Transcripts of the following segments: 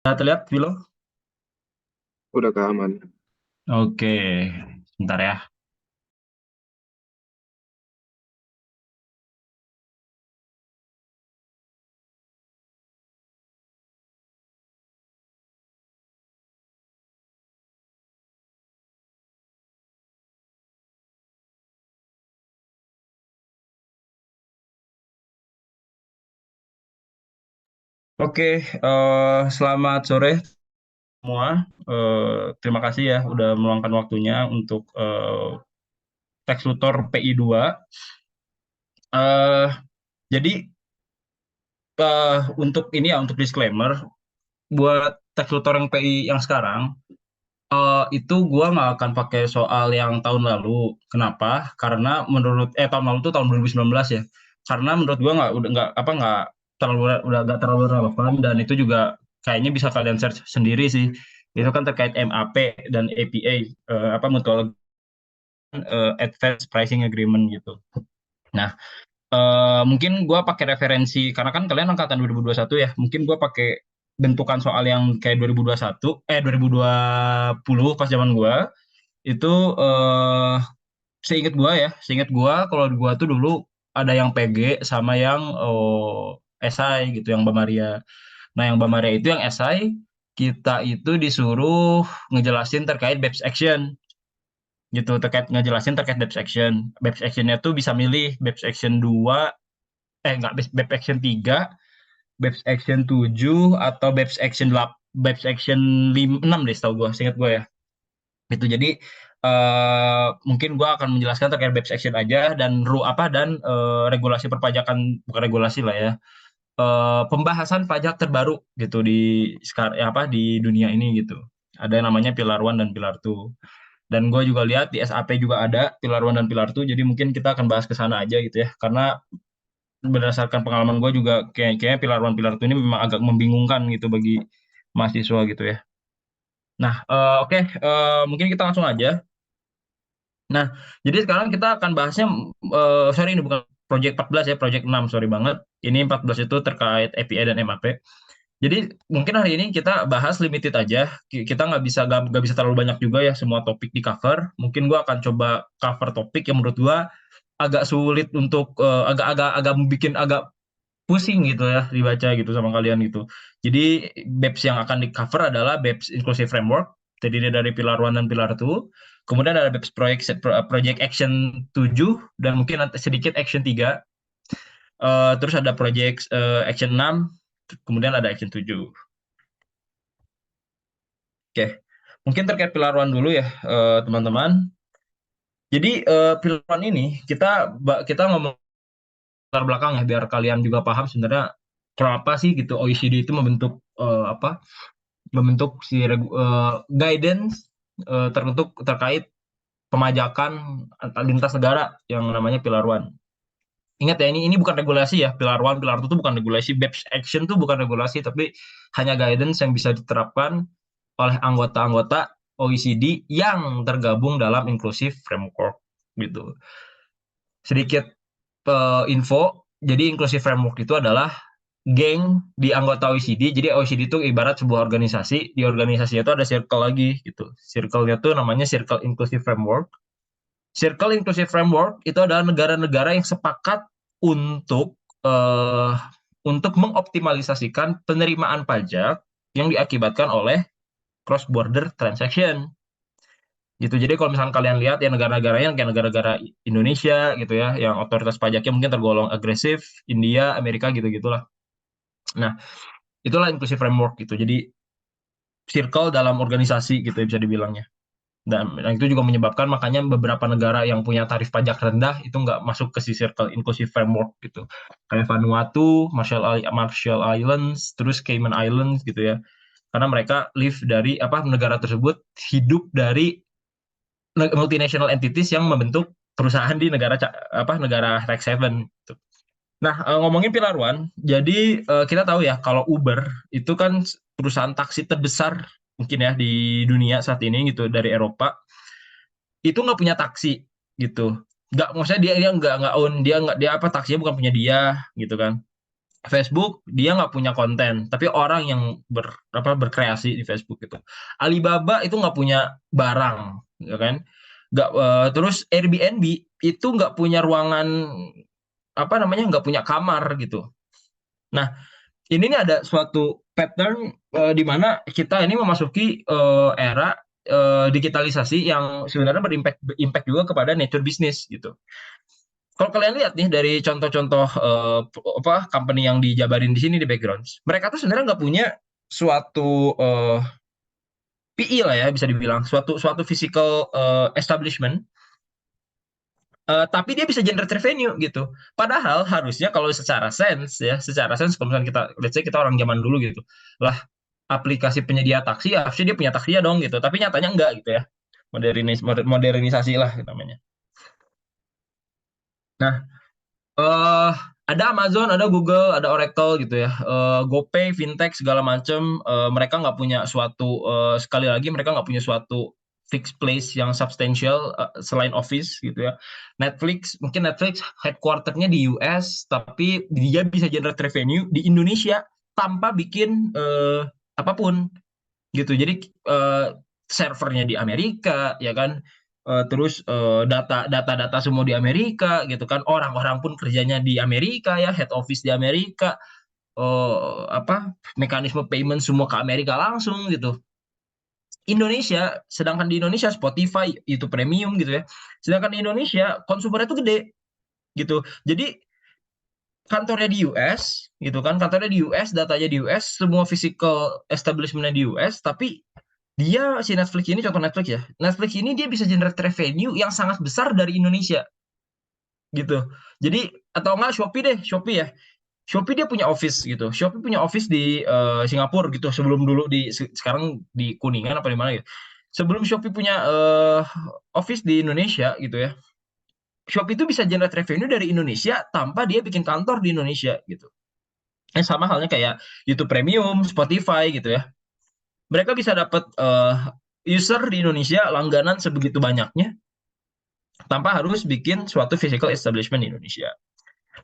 Nah, terlihat, Vilo? Udah keaman. Oke, sebentar ya. Oke, selamat sore semua. Terima kasih ya udah meluangkan waktunya untuk teks tutor PI 2. Eh, jadi untuk ini ya, untuk disclaimer, buat teks tutor yang PI yang sekarang, itu gua nggak akan pakai soal yang tahun lalu. Kenapa? Karena tahun lalu tuh tahun 2019 ya. Karena menurut gua nggak terlalu udah nggak terlalu relevan, dan itu juga kayaknya bisa kalian search sendiri sih. Itu kan terkait MAP dan APA, Mutual Advanced Pricing Agreement gitu. Nah, mungkin gua pakai referensi karena kan kalian angkatan 2021 ya. Mungkin gua pakai bentukan soal yang kayak 2021, 2020 pas zaman gua itu, seingat gua kalau gua tuh dulu ada yang PG sama yang SI gitu, yang Bamaria. Nah, yang Bamaria itu yang SI, kita itu disuruh ngejelasin terkait BEPS action gitu, ngejelasin terkait BEPS action. BEPS actionnya tuh bisa milih BEPS action 2, enggak, BEPS action 3, BEPS action 7, atau BEPS action 8, BEPS action 6 deh setahu gua, seingat gua ya. Itu jadi mungkin gua akan menjelaskan terkait BEPS action aja, dan regulasi perpajakan, bukan regulasi lah ya, pembahasan pajak terbaru gitu di sekarang ya, di dunia ini gitu. Ada yang namanya Pilar One dan Pilar Two. Dan gue juga lihat di SAP juga ada Pilar One dan Pilar Two. Jadi mungkin kita akan bahas ke sana aja gitu ya. Karena berdasarkan pengalaman gue juga kayaknya Pilar One Pilar Two ini memang agak membingungkan gitu bagi mahasiswa gitu ya. Nah, oke, mungkin kita langsung aja. Nah, jadi sekarang kita akan bahasnya, sorry, ini bukan Project 14 ya, Project 6, sorry banget. Ini 14 itu terkait API dan MAP. Jadi mungkin hari ini kita bahas limited aja. Kita nggak bisa terlalu banyak juga ya semua topik di cover. Mungkin gua akan coba cover topik yang menurut gua agak sulit untuk, agak bikin agak pusing gitu ya dibaca gitu sama kalian gitu. Jadi BEPS yang akan di cover adalah BEPS Inclusive Framework, terdiri dari Pilar One dan Pilar Two. Kemudian ada BEPS Project Action 7, dan mungkin nanti sedikit Action 3. Terus ada Project Action 6, kemudian ada Action 7. Oke, mungkin terkait Pilar One dulu ya, teman-teman. Jadi Pilar One ini kita ngomong latar belakang ya, biar kalian juga paham sebenarnya kenapa sih gitu OECD itu membentuk guidance terkait pemajakan lintas negara yang namanya Pilar One. Ingat ya, ini bukan regulasi ya, Pilar One, Pilar Two itu bukan regulasi, BEPS Action tuh bukan regulasi, tapi hanya guidance yang bisa diterapkan oleh anggota-anggota OECD yang tergabung dalam Inclusive Framework gitu. Sedikit info, jadi Inclusive Framework itu adalah geng di anggota OECD. Jadi OECD itu ibarat sebuah organisasi, di organisasi itu ada circle lagi gitu. Circle-nya tuh namanya Circle Inclusive Framework. Circle Inclusive Framework itu adalah negara-negara yang sepakat untuk eh, untuk mengoptimalisasikan penerimaan pajak yang diakibatkan oleh cross border transaction gitu. Jadi kalau misalnya kalian lihat ya, negara-negaranya kayak negara-negara Indonesia gitu ya, yang otoritas pajaknya mungkin tergolong agresif, India, Amerika gitu-gitulah. Nah, itulah inclusive framework gitu. Jadi circle dalam organisasi gitu ya, bisa dibilangnya. Dan itu juga menyebabkan makanya beberapa negara yang punya tarif pajak rendah itu nggak masuk ke si circle inclusive framework gitu. Kayak Vanuatu, Marshall Islands, terus Cayman Islands gitu ya. Karena mereka live dari negara tersebut hidup dari multinational entities yang membentuk perusahaan di negara tax haven gitu. Nah, ngomongin Pilar One, jadi kita tahu ya kalau Uber itu kan perusahaan taksi terbesar mungkin ya di dunia saat ini gitu, dari Eropa. Itu nggak punya taksi gitu. Nggak, maksudnya dia dia nggak own, dia nggak dia taksinya bukan punya dia gitu kan. Facebook dia nggak punya konten, tapi orang yang berkreasi di Facebook gitu. Alibaba itu nggak punya barang, ya kan? Terus Airbnb itu nggak punya ruangan, apa namanya, nggak punya kamar gitu. Nah, ini nih ada suatu pattern di mana kita ini memasuki era digitalisasi yang sebenarnya berimpact juga kepada nature business gitu. Kalau kalian lihat nih dari contoh-contoh apa company yang dijabarin di sini di background, mereka tuh sebenarnya nggak punya suatu PI lah ya, bisa dibilang suatu suatu physical establishment, tapi dia bisa generate revenue gitu. Padahal harusnya kalau secara sense kalau misalnya kita, let's say kita orang zaman dulu gitu, lah aplikasi penyedia taksi ya harusnya dia punya taksi ya dong gitu. Tapi nyatanya enggak gitu ya. Modernisasi lah namanya. Nah, eh ada Amazon, ada Google, ada Oracle gitu ya. GoPay, fintech segala macam, mereka nggak punya suatu sekali lagi mereka nggak punya suatu fixed place yang substantial selain Office gitu ya. Netflix headquarternya di US, tapi dia bisa generate revenue di Indonesia tanpa bikin apapun gitu. Jadi eh, servernya di Amerika, ya kan. Terus data-data semua di Amerika gitu kan. Orang-orang pun kerjanya di Amerika ya, head office di Amerika. Apa mekanisme payment semua ke Amerika langsung gitu. Sedangkan di Indonesia Spotify itu premium gitu ya. Sedangkan di Indonesia konsumernya itu gede gitu. Jadi kantornya di US gitu kan, kantornya di US, datanya di US, semua physical establishment di US, tapi dia si Netflix ini, contoh Netflix ya, Netflix ini dia bisa generate revenue yang sangat besar dari Indonesia gitu. Jadi atau enggak Shopee deh, Shopee ya. Shopee dia punya office gitu. Shopee punya office di Singapura gitu. Sebelum dulu sekarang di Kuningan apa di mana gitu. Sebelum Shopee punya office di Indonesia gitu ya. Shopee itu bisa generate revenue dari Indonesia tanpa dia bikin kantor di Indonesia gitu. Sama halnya kayak YouTube Premium, Spotify gitu ya. Mereka bisa dapat user di Indonesia langganan sebegitu banyaknya tanpa harus bikin suatu physical establishment di Indonesia.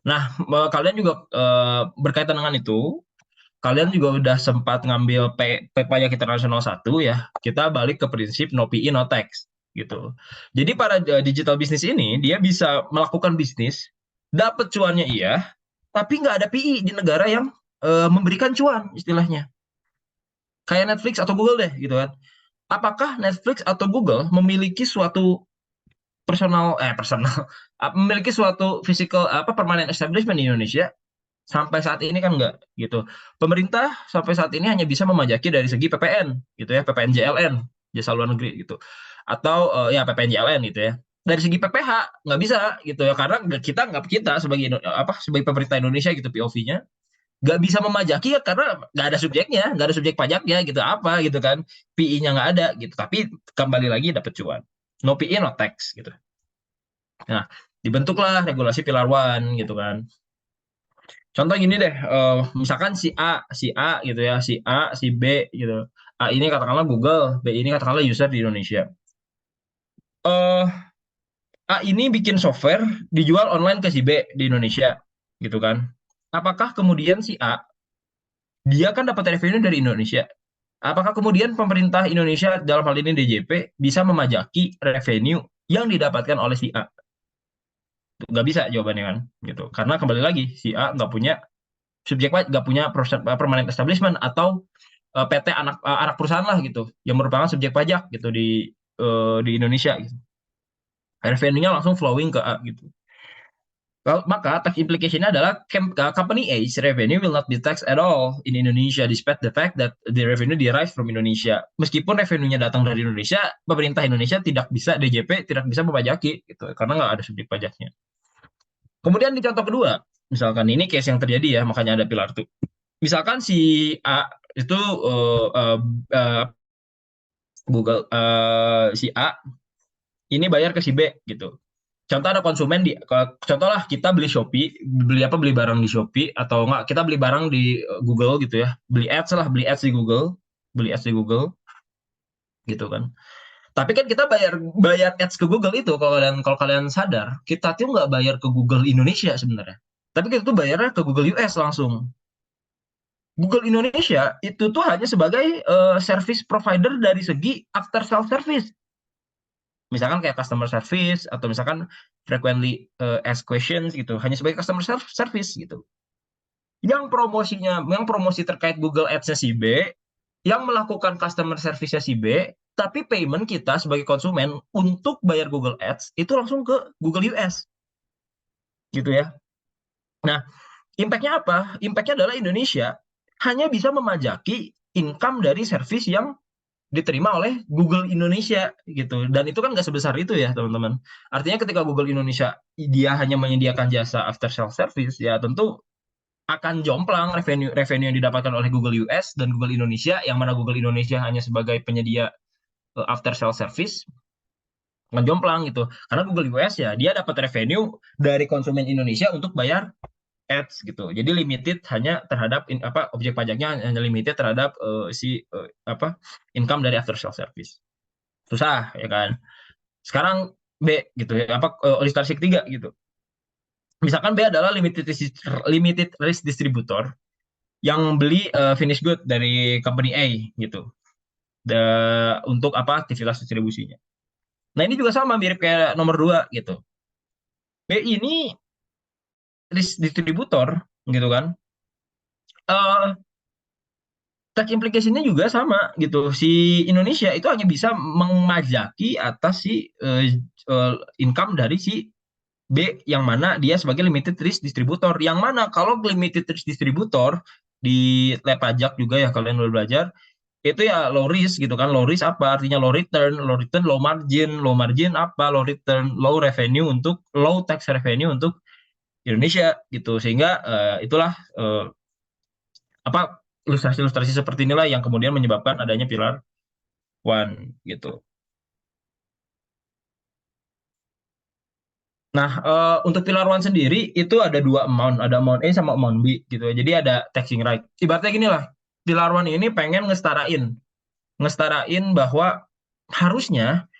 Nah, kalian juga berkaitan dengan itu, kalian juga udah sempat ngambil pajak internasional satu ya. Kita balik ke prinsip no PI no tax gitu. Jadi para digital bisnis ini dia bisa melakukan bisnis, dapat cuannya iya, tapi nggak ada PI di negara yang memberikan cuan istilahnya. Kayak Netflix atau Google deh gitu kan. Apakah Netflix atau Google memiliki suatu personal memiliki suatu physical apa permanent establishment di Indonesia? Sampai saat ini kan enggak gitu. Pemerintah sampai saat ini hanya bisa memajaki dari segi PPN gitu ya, PPN JLN, jasa luar negeri gitu. Atau ya PPN JLN gitu ya. Dari segi PPH nggak bisa gitu ya, karena kita sebagai sebagai pemerintah Indonesia gitu POV-nya nggak bisa memajaki ya karena nggak ada subjeknya, nggak ada subjek pajaknya gitu, apa gitu kan, PI-nya nggak ada gitu. Tapi kembali lagi dapat cuan, no PI no tax gitu. Nah, dibentuklah regulasi Pilar One gitu kan. Contoh gini deh, misalkan si A gitu ya, si B gitu. A ini katakanlah Google, B ini katakanlah user di Indonesia. eh A ini bikin software dijual online ke si B di Indonesia gitu kan. Apakah kemudian si A dia kan dapat revenue dari Indonesia? Apakah kemudian pemerintah Indonesia dalam hal ini DJP bisa memajaki revenue yang didapatkan oleh si A? Nggak bisa jawabannya kan, gitu. Karena kembali lagi si A nggak punya subjek pajak, nggak punya permanent establishment atau PT anak perusahaan lah gitu, yang merupakan subjek pajak gitu di Indonesia gitu. Revenue-nya langsung flowing ke A gitu. Maka tax implication adalah company A's revenue will not be taxed at all in Indonesia despite the fact that the revenue derives from Indonesia. Meskipun revenue-nya datang dari Indonesia, pemerintah Indonesia tidak bisa DJP tidak bisa memajaki gitu karena nggak ada subjek pajaknya. Kemudian di contoh kedua, misalkan ini case yang terjadi ya, makanya ada pilar tuh. Misalkan si A itu Google si A ini bayar ke si B gitu. Contoh ada konsumen contoh lah kita beli Shopee, beli barang di Shopee atau enggak kita beli barang di Google gitu ya. Beli ads di Google, beli ads di Google gitu kan. Tapi kan kita bayar bayar ads ke Google itu kalau kalian sadar, kita tuh nggak bayar ke Google Indonesia sebenarnya. Tapi kita tuh bayarnya ke Google US langsung. Google Indonesia itu tuh hanya sebagai service provider dari segi after sales service. Misalkan kayak customer service atau misalkan frequently asked questions gitu, hanya sebagai customer service gitu. Yang promosi terkait Google Ads-nya si B, yang melakukan customer service-nya si B, tapi payment kita sebagai konsumen untuk bayar Google Ads itu langsung ke Google US gitu ya. Nah, impact-nya apa? Impact-nya adalah Indonesia hanya bisa memajaki income dari service yang diterima oleh Google Indonesia gitu. Dan itu kan nggak sebesar itu ya teman-teman. Artinya ketika Google Indonesia dia hanya menyediakan jasa after sales service, ya tentu akan jomplang revenue revenue yang didapatkan oleh Google US dan Google Indonesia, yang mana Google Indonesia hanya sebagai penyedia after sales service, akan jomplang gitu. Karena Google US ya dia dapat revenue dari konsumen Indonesia untuk bayar ads gitu. Jadi limited hanya terhadap objek pajaknya hanya limited terhadap income dari after sales service. Susah ya kan. Sekarang B gitu ya, ilustrasi ketiga gitu. Misalkan B adalah limited risk distributor yang beli finished good dari company A gitu. Untuk aktivitas distribusinya. Nah, ini juga sama mirip kayak nomor 2 gitu. B ini risk distributor gitu kan. Uh, Tax implication-nya juga sama gitu. Si Indonesia itu hanya bisa memajaki atas si income dari si B, yang mana dia sebagai limited risk distributor. Yang mana kalau limited risk distributor di lab pajak juga ya kalian udah belajar, itu ya low risk gitu kan. Low risk apa? Artinya low return, low margin. Low margin apa? Low return, low tax revenue untuk Indonesia gitu. Sehingga itulah ilustrasi-ilustrasi seperti inilah yang kemudian menyebabkan adanya pilar one gitu. Nah, untuk pilar one sendiri itu ada dua amount, ada amount A sama amount B gitu ya. Jadi ada taxing right. Ibaratnya gini lah, pilar one ini pengen ngestarain bahwa harusnya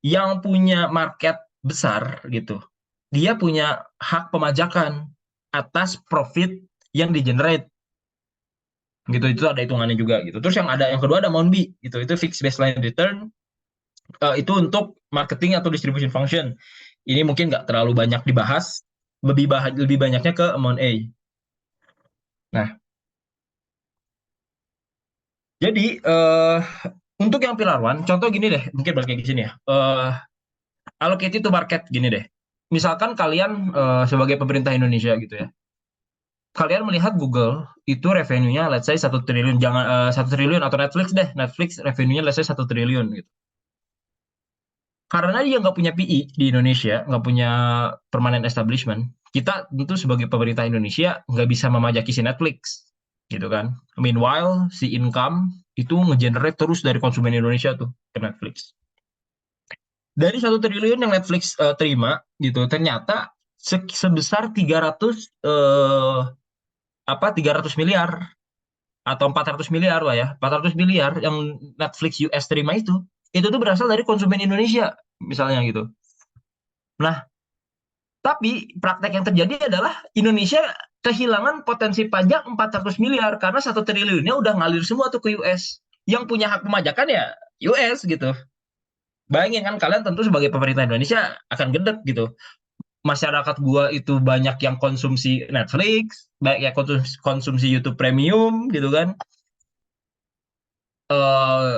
yang punya market besar gitu, dia punya hak pemajakan atas profit yang di-generate gitu. Itu ada hitungannya juga gitu. Terus yang kedua ada amount B gitu, itu fixed baseline return. Itu untuk marketing atau distribution function. Ini mungkin nggak terlalu banyak dibahas, lebih banyaknya ke amount A. Nah, jadi untuk yang pilar one, contoh gini deh, mungkin balik kayak gini ya. Allocated to market gini deh. Misalkan kalian sebagai pemerintah Indonesia gitu ya, kalian melihat Google itu revenue-nya let's say 1 triliun, jangan 1 triliun, atau Netflix deh, Netflix revenue-nya let's say 1 triliun gitu. Karena dia nggak punya PI di Indonesia, nggak punya permanent establishment, kita tentu sebagai pemerintah Indonesia nggak bisa memajaki si Netflix, gitu kan. Meanwhile, si income itu ngegenerate terus dari konsumen Indonesia tuh ke Netflix. Dari 1 triliun yang Netflix terima, gitu, ternyata sebesar 300 miliar atau 400 miliar lah ya, 400 miliar yang Netflix US terima itu tuh berasal dari konsumen Indonesia, misalnya gitu. Nah, tapi praktek yang terjadi adalah Indonesia kehilangan potensi pajak 400 miliar karena 1 triliunnya udah ngalir semua tuh ke US. Yang punya hak pemajakan ya US gitu. Bayangin kan kalian tentu sebagai pemerintah Indonesia akan gedek gitu. Masyarakat gua itu banyak yang konsumsi Netflix, banyak yang konsumsi YouTube Premium gitu kan.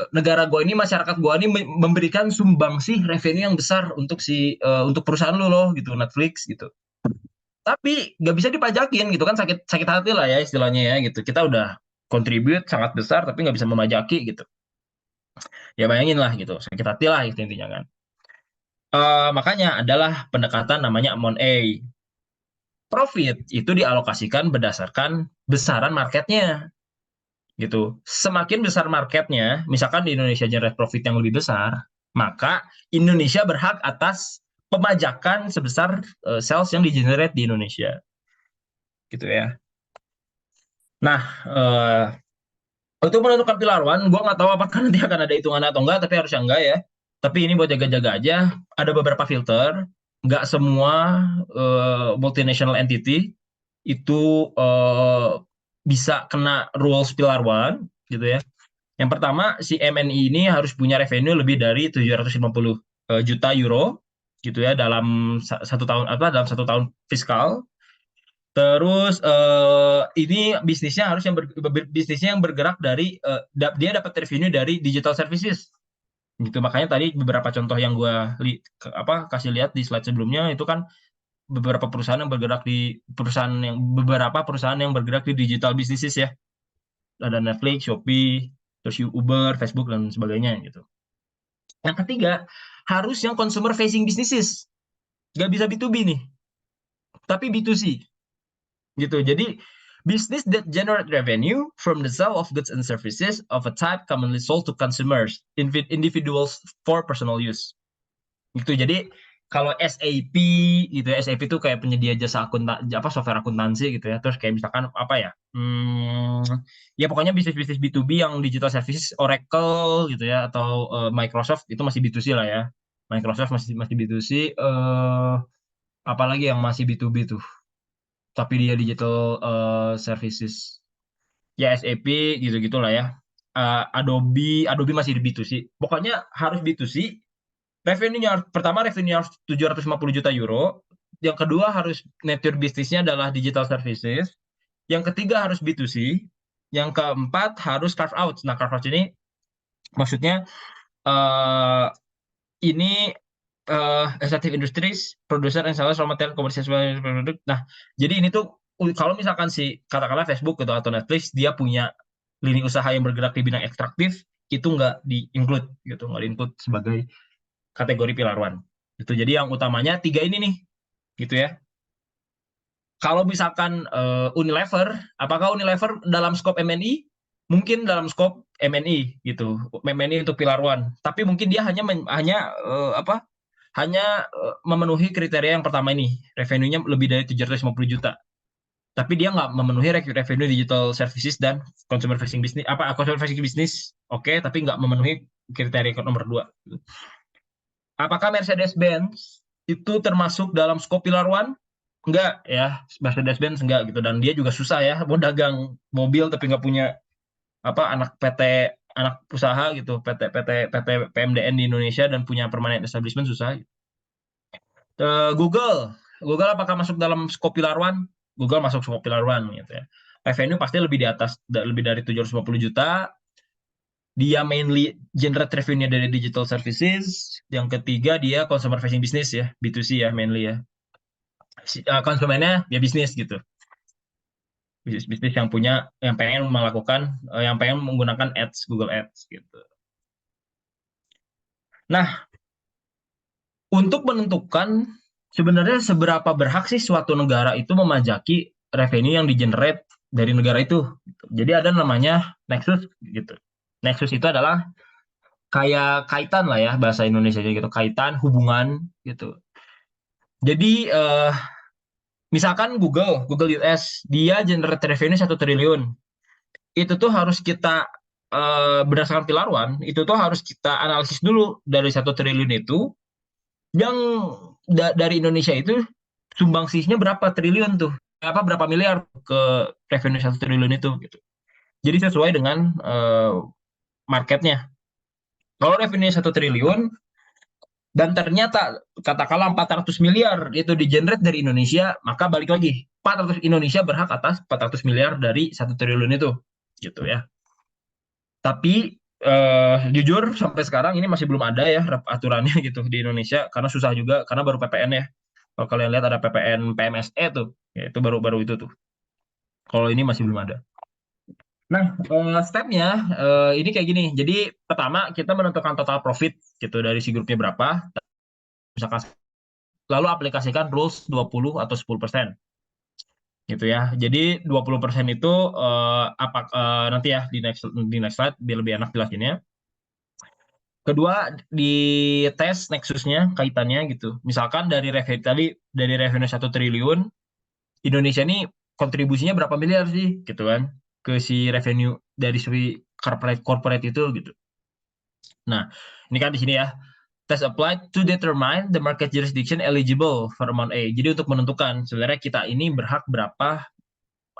Negara gua ini, masyarakat gua ini memberikan sumbangsih revenue yang besar untuk perusahaan lo loh gitu, Netflix gitu. Tapi nggak bisa dipajakin gitu kan, sakit sakit hati lah ya istilahnya ya gitu. Kita udah contribute sangat besar tapi nggak bisa memajaki gitu. Ya bayangin lah gitu, sakit hati lah itu intinya kan. Makanya adalah pendekatan namanya amount A. Profit itu dialokasikan berdasarkan besaran marketnya gitu. Semakin besar marketnya, misalkan di Indonesia generate profit yang lebih besar, maka Indonesia berhak atas pemajakan sebesar sales yang di-generate di Indonesia gitu ya. Nah, untuk menentukan pilar one, gue nggak tahu apakah nanti akan ada hitungannya atau enggak, tapi harusnya enggak ya. Tapi ini buat jaga-jaga aja. Ada beberapa filter, nggak semua multinational entity itu bisa kena rules Pillar One gitu ya. Yang pertama, si MNI ini harus punya revenue lebih dari 750 juta euro gitu ya dalam satu tahun dalam satu tahun fiskal. Terus ini bisnisnya harus bisnisnya yang bergerak dari dia dapat revenue dari digital services gitu. Makanya tadi beberapa contoh yang gue kasih lihat di slide sebelumnya itu kan beberapa perusahaan yang bergerak di digital businesses ya. Ada Netflix, Shopee, terus Uber, Facebook dan sebagainya gitu. Yang ketiga, harus yang consumer facing businesses. Nggak bisa B2B nih, tapi B2C gitu. Jadi business that generate revenue from the sale of goods and services of a type commonly sold to consumers, individuals for personal use. Gitu. Jadi kalau SAP gitu ya, SAP itu kayak penyedia jasa software akuntansi gitu ya. Terus kayak misalkan apa ya? Ya pokoknya bisnis-bisnis B2B yang digital services Oracle gitu ya atau Microsoft itu masih B2C lah ya. Microsoft masih masih B2C apalagi yang masih B2B tuh. Tapi dia digital services. Ya SAP gitu-gitulah ya. Adobe masih di B2C. Pokoknya harus B2C. Revenue-nya pertama revenue harus 750 juta euro. Yang kedua harus nature bisnisnya adalah digital services. Yang ketiga harus B2C. Yang keempat harus carve out. Nah, carve out ini maksudnya eh, ini extractive industries, producer and sellers raw material commercial produk. Nah, jadi ini tuh kalau misalkan katakanlah Facebook gitu atau Netflix dia punya lini usaha yang bergerak di bidang ekstraktif itu nggak di-include gitu, nggak di-include sebagai kategori pilar one. Itu jadi yang utamanya tiga ini nih, gitu ya. Kalau misalkan Unilever, apakah Unilever dalam skop MNI? Mungkin dalam skop MNI gitu, MNI untuk pilar one. Tapi mungkin dia hanya memenuhi kriteria yang pertama ini, revenue-nya lebih dari 750 juta. Tapi dia nggak memenuhi revenue digital services dan consumer facing business, oke, tapi nggak memenuhi kriteria nomor dua. Apakah Mercedes-Benz itu termasuk dalam skop pilar one? Enggak ya, Mercedes-Benz enggak gitu. Dan dia juga susah ya, mau dagang mobil tapi nggak punya anak usaha gitu, PT PMDN di Indonesia dan punya permanent establishment susah. Google apakah masuk dalam skop pilar one? Google masuk skop pilar one gitu ya. Revenue pasti lebih dari 750 juta. Dia mainly generate revenue dari digital services. Yang ketiga dia consumer facing business ya, B2C ya mainly ya. Konsumennya ya bisnis gitu. Bisnis yang pengen menggunakan ads, Google Ads gitu. Nah, untuk menentukan sebenarnya seberapa berhak sih suatu negara itu memajaki revenue yang di-generate dari negara itu. Jadi ada namanya nexus gitu. Nexus itu adalah kayak kaitan lah ya bahasa Indonesia gitu, kaitan, hubungan gitu. Jadi misalkan Google US, dia generate revenue 1 triliun. Itu tuh harus kita berdasarkan pilar one, itu tuh harus kita analisis dulu dari 1 triliun itu yang dari Indonesia itu sumbangsihnya berapa triliun tuh, berapa miliar ke revenue 1 triliun itu gitu. Jadi sesuai dengan marketnya. Kalau revenue 1 triliun dan ternyata katakanlah 400 miliar itu di-generate dari Indonesia, maka balik lagi 400 Indonesia berhak atas 400 miliar dari 1 triliun itu gitu ya. Tapi jujur sampai sekarang ini masih belum ada ya aturannya gitu di Indonesia karena susah juga karena baru PPN ya. Kalau kalian lihat ada PPN PMSE tuh, ya itu baru itu tuh. Kalau ini masih belum ada. Nah, stepnya ini kayak gini. Jadi pertama kita menentukan total profit gitu dari si grupnya berapa. Misalkan lalu aplikasikan rules 20 atau 10% gitu ya. Jadi 20% itu nanti ya di next slide biar lebih enak jelasinnya. Kedua, di tes nexusnya, kaitannya gitu. Misalkan dari revenue 1 triliun, Indonesia ini kontribusinya berapa miliar sih, gitu kan, ke si revenue dari si corporate itu gitu. Nah, ini kan di sini ya. test applied to determine the market jurisdiction eligible for amount A. Jadi untuk menentukan sebenarnya kita ini berhak berapa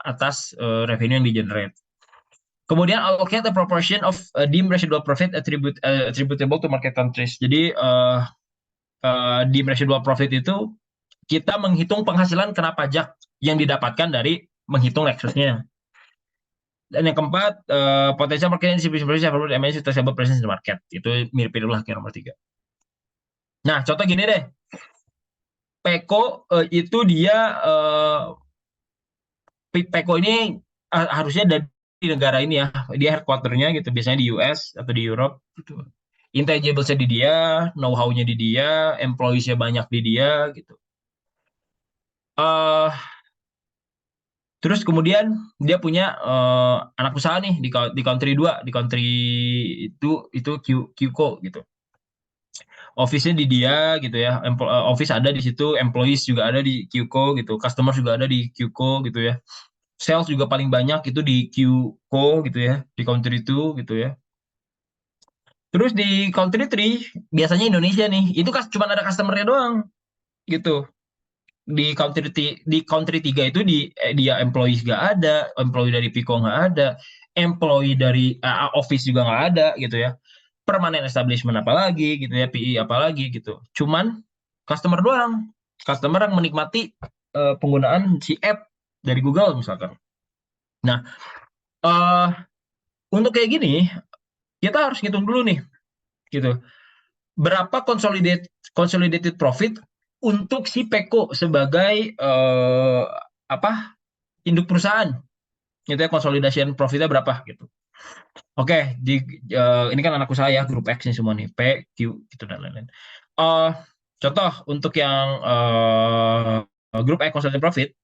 atas revenue yang di-generate. Kemudian allocate a proportion of deemed residual profit attributable to market countries. Jadi deemed residual profit itu kita menghitung penghasilan kena pajak yang didapatkan dari menghitung Lexusnya. Dan yang keempat, potential market distribution presence in the market. Itu mirip-mirip lah kayak nomor 3. Nah, contoh gini deh. Peko itu dia Peko ini harusnya dari negara ini ya. Dia headquarter-nya gitu, biasanya di US atau di Europe gitu. Intangibles-nya di dia, know-how-nya di dia, employees-nya banyak di dia gitu. Terus kemudian dia punya anak usaha nih di country 2, di country itu QCO gitu. Office-nya di dia gitu ya. Office ada di situ, employees juga ada di QCO gitu, customer juga ada di QCO gitu ya. Sales juga paling banyak itu di QCO gitu ya, di country itu gitu ya. Terus di country 3 biasanya Indonesia nih, itu cuma ada customer-nya doang gitu. Di country 3 itu dia employees nggak ada, employee dari Pico nggak ada, employee dari office juga nggak ada gitu ya, permanent establishment apalagi gitu ya, PI apalagi gitu, cuman customer doang, customer yang menikmati penggunaan si app dari Google misalkan. Nah, untuk kayak gini kita harus ngitung dulu nih gitu, berapa consolidated profit untuk si Peko sebagai induk perusahaan gitu ya, consolidation profitnya berapa gitu. Oke, ini kan anak usaha ya, grup X nih semua nih, P, Q gitu dan lain-lain. Contoh untuk yang grup X consolidated profit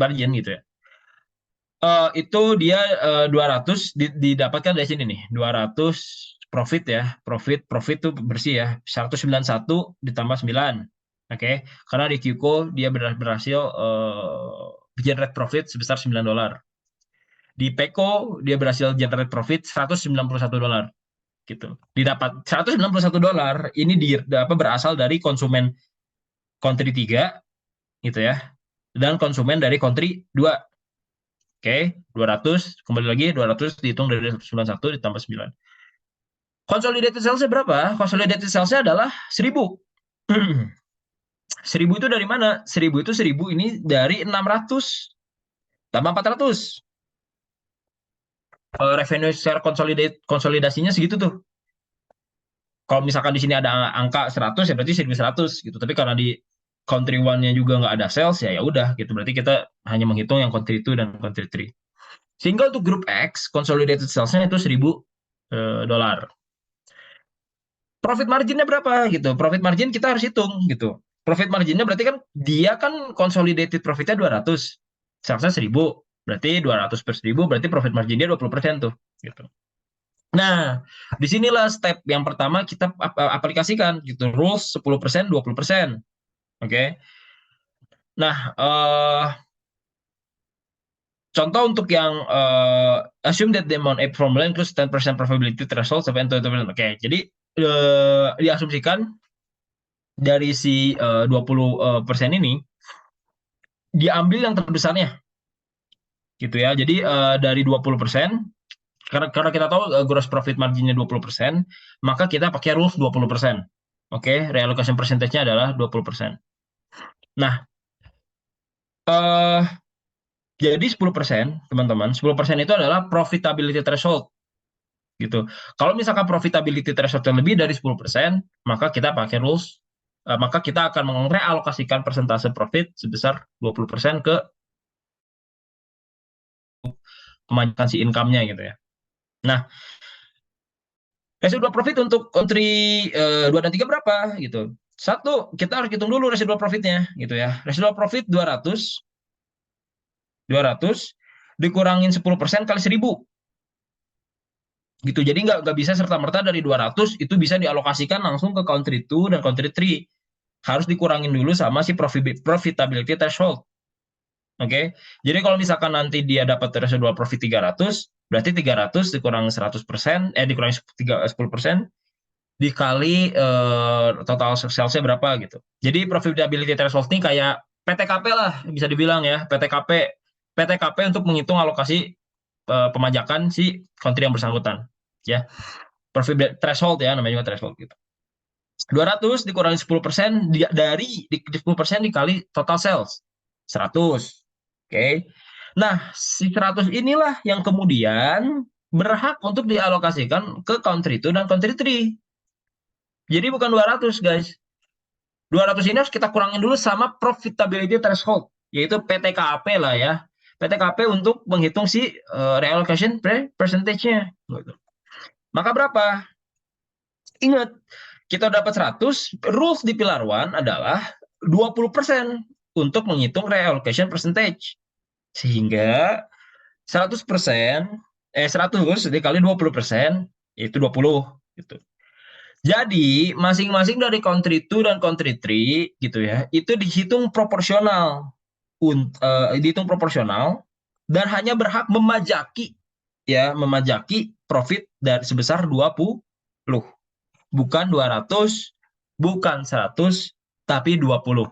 margin gitu ya. Itu dia 200 didapatkan dari sini nih, 200 profit ya, profit tuh bersih ya, 191 ditambah 9. Oke, karena di QCO dia berhasil generate profit sebesar $9. Di Peko dia berhasil generate profit $191 gitu. Didapat $191 ini berasal dari konsumen country 3 gitu ya, dan konsumen dari country 2. Oke, 200 kembali lagi 200 dihitung dari 191 ditambah 9. Consolidated sales-nya berapa? Consolidated sales-nya adalah 1000. 1000 itu dari mana? 1000 itu 1000 ini dari 600 tambah 400. Revenue share konsolidasinya segitu tuh. Kalau misalkan di sini ada angka 100 ya berarti 1100 gitu. Tapi karena di country 1-nya juga nggak ada sales ya udah gitu. Berarti kita hanya menghitung yang country 2 dan country 3. Sehingga untuk grup X consolidated sales-nya itu $1000. Profit marginnya berapa gitu? Profit margin kita harus hitung gitu. Profit marginnya berarti kan dia kan consolidated profitnya 200. Salesnya 1000. Berarti 200 per 1000 berarti profit marginnya 20% tuh gitu. Nah, disinilah step yang pertama kita aplikasikan gitu, rules 10%, 20%. Oke. Nah, contoh untuk yang assume that the amount A formula includes 10% probability threshold sampai 20%. Oke, jadi diasumsikan dari si 20% ini diambil yang terbesarnya gitu ya. Jadi dari 20%, karena kita tahu gross profit marginnya 20%, maka kita pakai rules 20%. Oke, reallocation percentage-nya adalah 20%. Nah, jadi 10%, teman-teman, 10% itu adalah profitability threshold gitu. Kalau misalkan profitability threshold yang lebih dari 10%, maka kita pakai rules, maka kita akan merealokasikan persentase profit sebesar 20% ke kemajuan si income-nya gitu ya. Nah, residual profit untuk country 2 dan 3 berapa gitu. Satu, kita harus hitung dulu residual profitnya gitu ya. Residual profit 200 dikurangin 10% kali 1000 gitu. Jadi nggak bisa serta-merta dari 200 itu bisa dialokasikan langsung ke country 2 dan country 3. Harus dikurangin dulu sama si profitability threshold. Oke. Jadi kalau misalkan nanti dia dapat residual profit 300, berarti 300 dikurangi 100%, dikurangi 10%, dikali total salesnya berapa gitu. Jadi profitability threshold ini kayak PTKP lah bisa dibilang ya, PTKP untuk menghitung alokasi pemajakan si country yang bersangkutan. Ya, profit threshold ya namanya juga threshold gitu. 200 dikurangi 10% dari 10% dikali total sales 100. Oke. Nah, si 100 inilah yang kemudian berhak untuk dialokasikan ke country 2 dan country 3. Jadi bukan 200, guys. 200 ini harus kita kurangin dulu sama profitability threshold, yaitu PTKP lah ya. PTKP untuk menghitung si reallocation percentage-nya. Gitu. Maka berapa? Ingat, kita dapat 100, rules di Pilar One adalah 20% untuk menghitung reallocation percentage. Sehingga 100%, 100 dikali 20%, yaitu 20. Gitu. Jadi, masing-masing dari country 2 dan country 3, gitu ya, itu dihitung proporsional. Dihitung proporsional, dan hanya berhak memajaki, ya, memajaki profit dari sebesar 20. Bukan 200, bukan 100, tapi 20.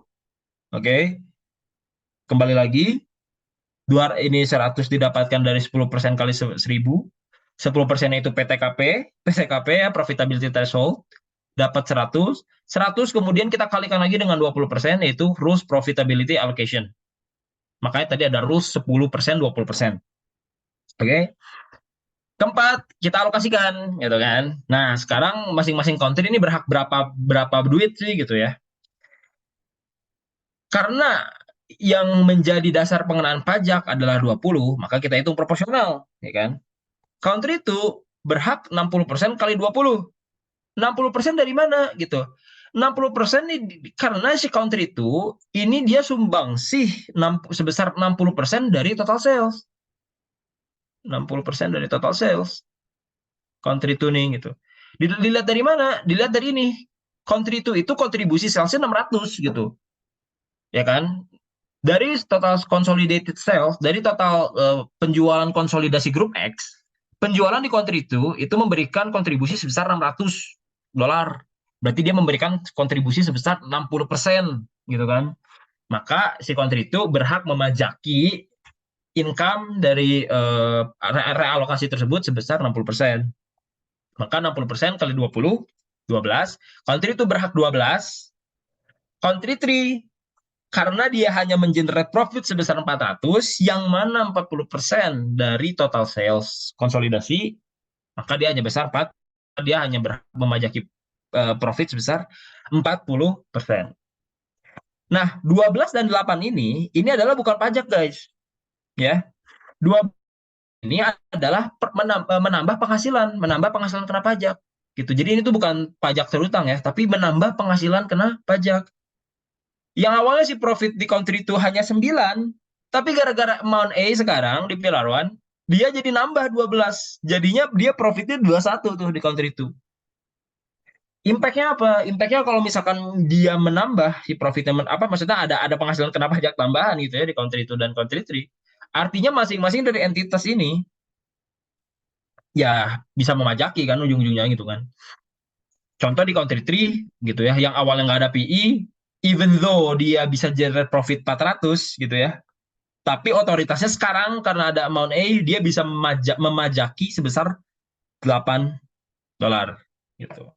Oke, kembali lagi, ini 100 didapatkan dari 10% kali 1000. 10% itu PTKP, PTKP ya, profitability threshold, dapat 100. 100 kemudian kita kalikan lagi dengan 20%, yaitu rules profitability allocation. Makanya tadi ada rules 10%, 20%. Oke. Keempat, kita alokasikan, gitu kan. Nah, sekarang masing-masing country ini berhak berapa duit sih, gitu ya. Karena yang menjadi dasar pengenaan pajak adalah 20, maka kita hitung proporsional, ya kan? Country itu berhak 60% kali 20. 60% dari mana gitu? 60% ini karena si country itu ini dia sumbang sih sebesar 60% dari total sales. 60% dari total sales. Country tuning gitu. Dilihat dari mana? Dilihat dari ini. Country itu kontribusi salesnya 600 gitu. Ya kan? Dari total consolidated sales, dari total penjualan konsolidasi grup X, penjualan di country itu memberikan kontribusi sebesar $600. Berarti dia memberikan kontribusi sebesar 60%, gitu kan. Maka si country itu berhak memajaki income dari realokasi tersebut sebesar 60%. Maka 60% kali 20, 12. Country itu berhak 12. Country 3 karena dia hanya mengenerate profit sebesar 400, yang mana 40% dari total sales konsolidasi, maka dia hanya berhak memajaki profit sebesar 40%. Nah, 12 dan 8 ini adalah bukan pajak, guys. Ya. 12 ini adalah menambah penghasilan kena pajak. Gitu. Jadi ini tuh bukan pajak terutang ya, tapi menambah penghasilan kena pajak. Yang awalnya si profit di country itu hanya 9, tapi gara-gara amount A sekarang di Pilar One, dia jadi nambah 12. Jadinya dia profitnya 21 tuh di country itu. Impact-nya apa? Impact-nya kalau misalkan dia menambah si profitnya, maksudnya ada penghasilan kena pajak tambahan gitu ya di country itu dan country 3. Artinya masing-masing dari entitas ini ya bisa memajaki kan ujung-ujungnya gitu kan. Contoh di country 3 gitu ya, yang awalnya nggak ada PI, even though dia bisa generate profit 400 gitu ya, tapi otoritasnya sekarang karena ada amount A, dia bisa memajaki sebesar $8 gitu.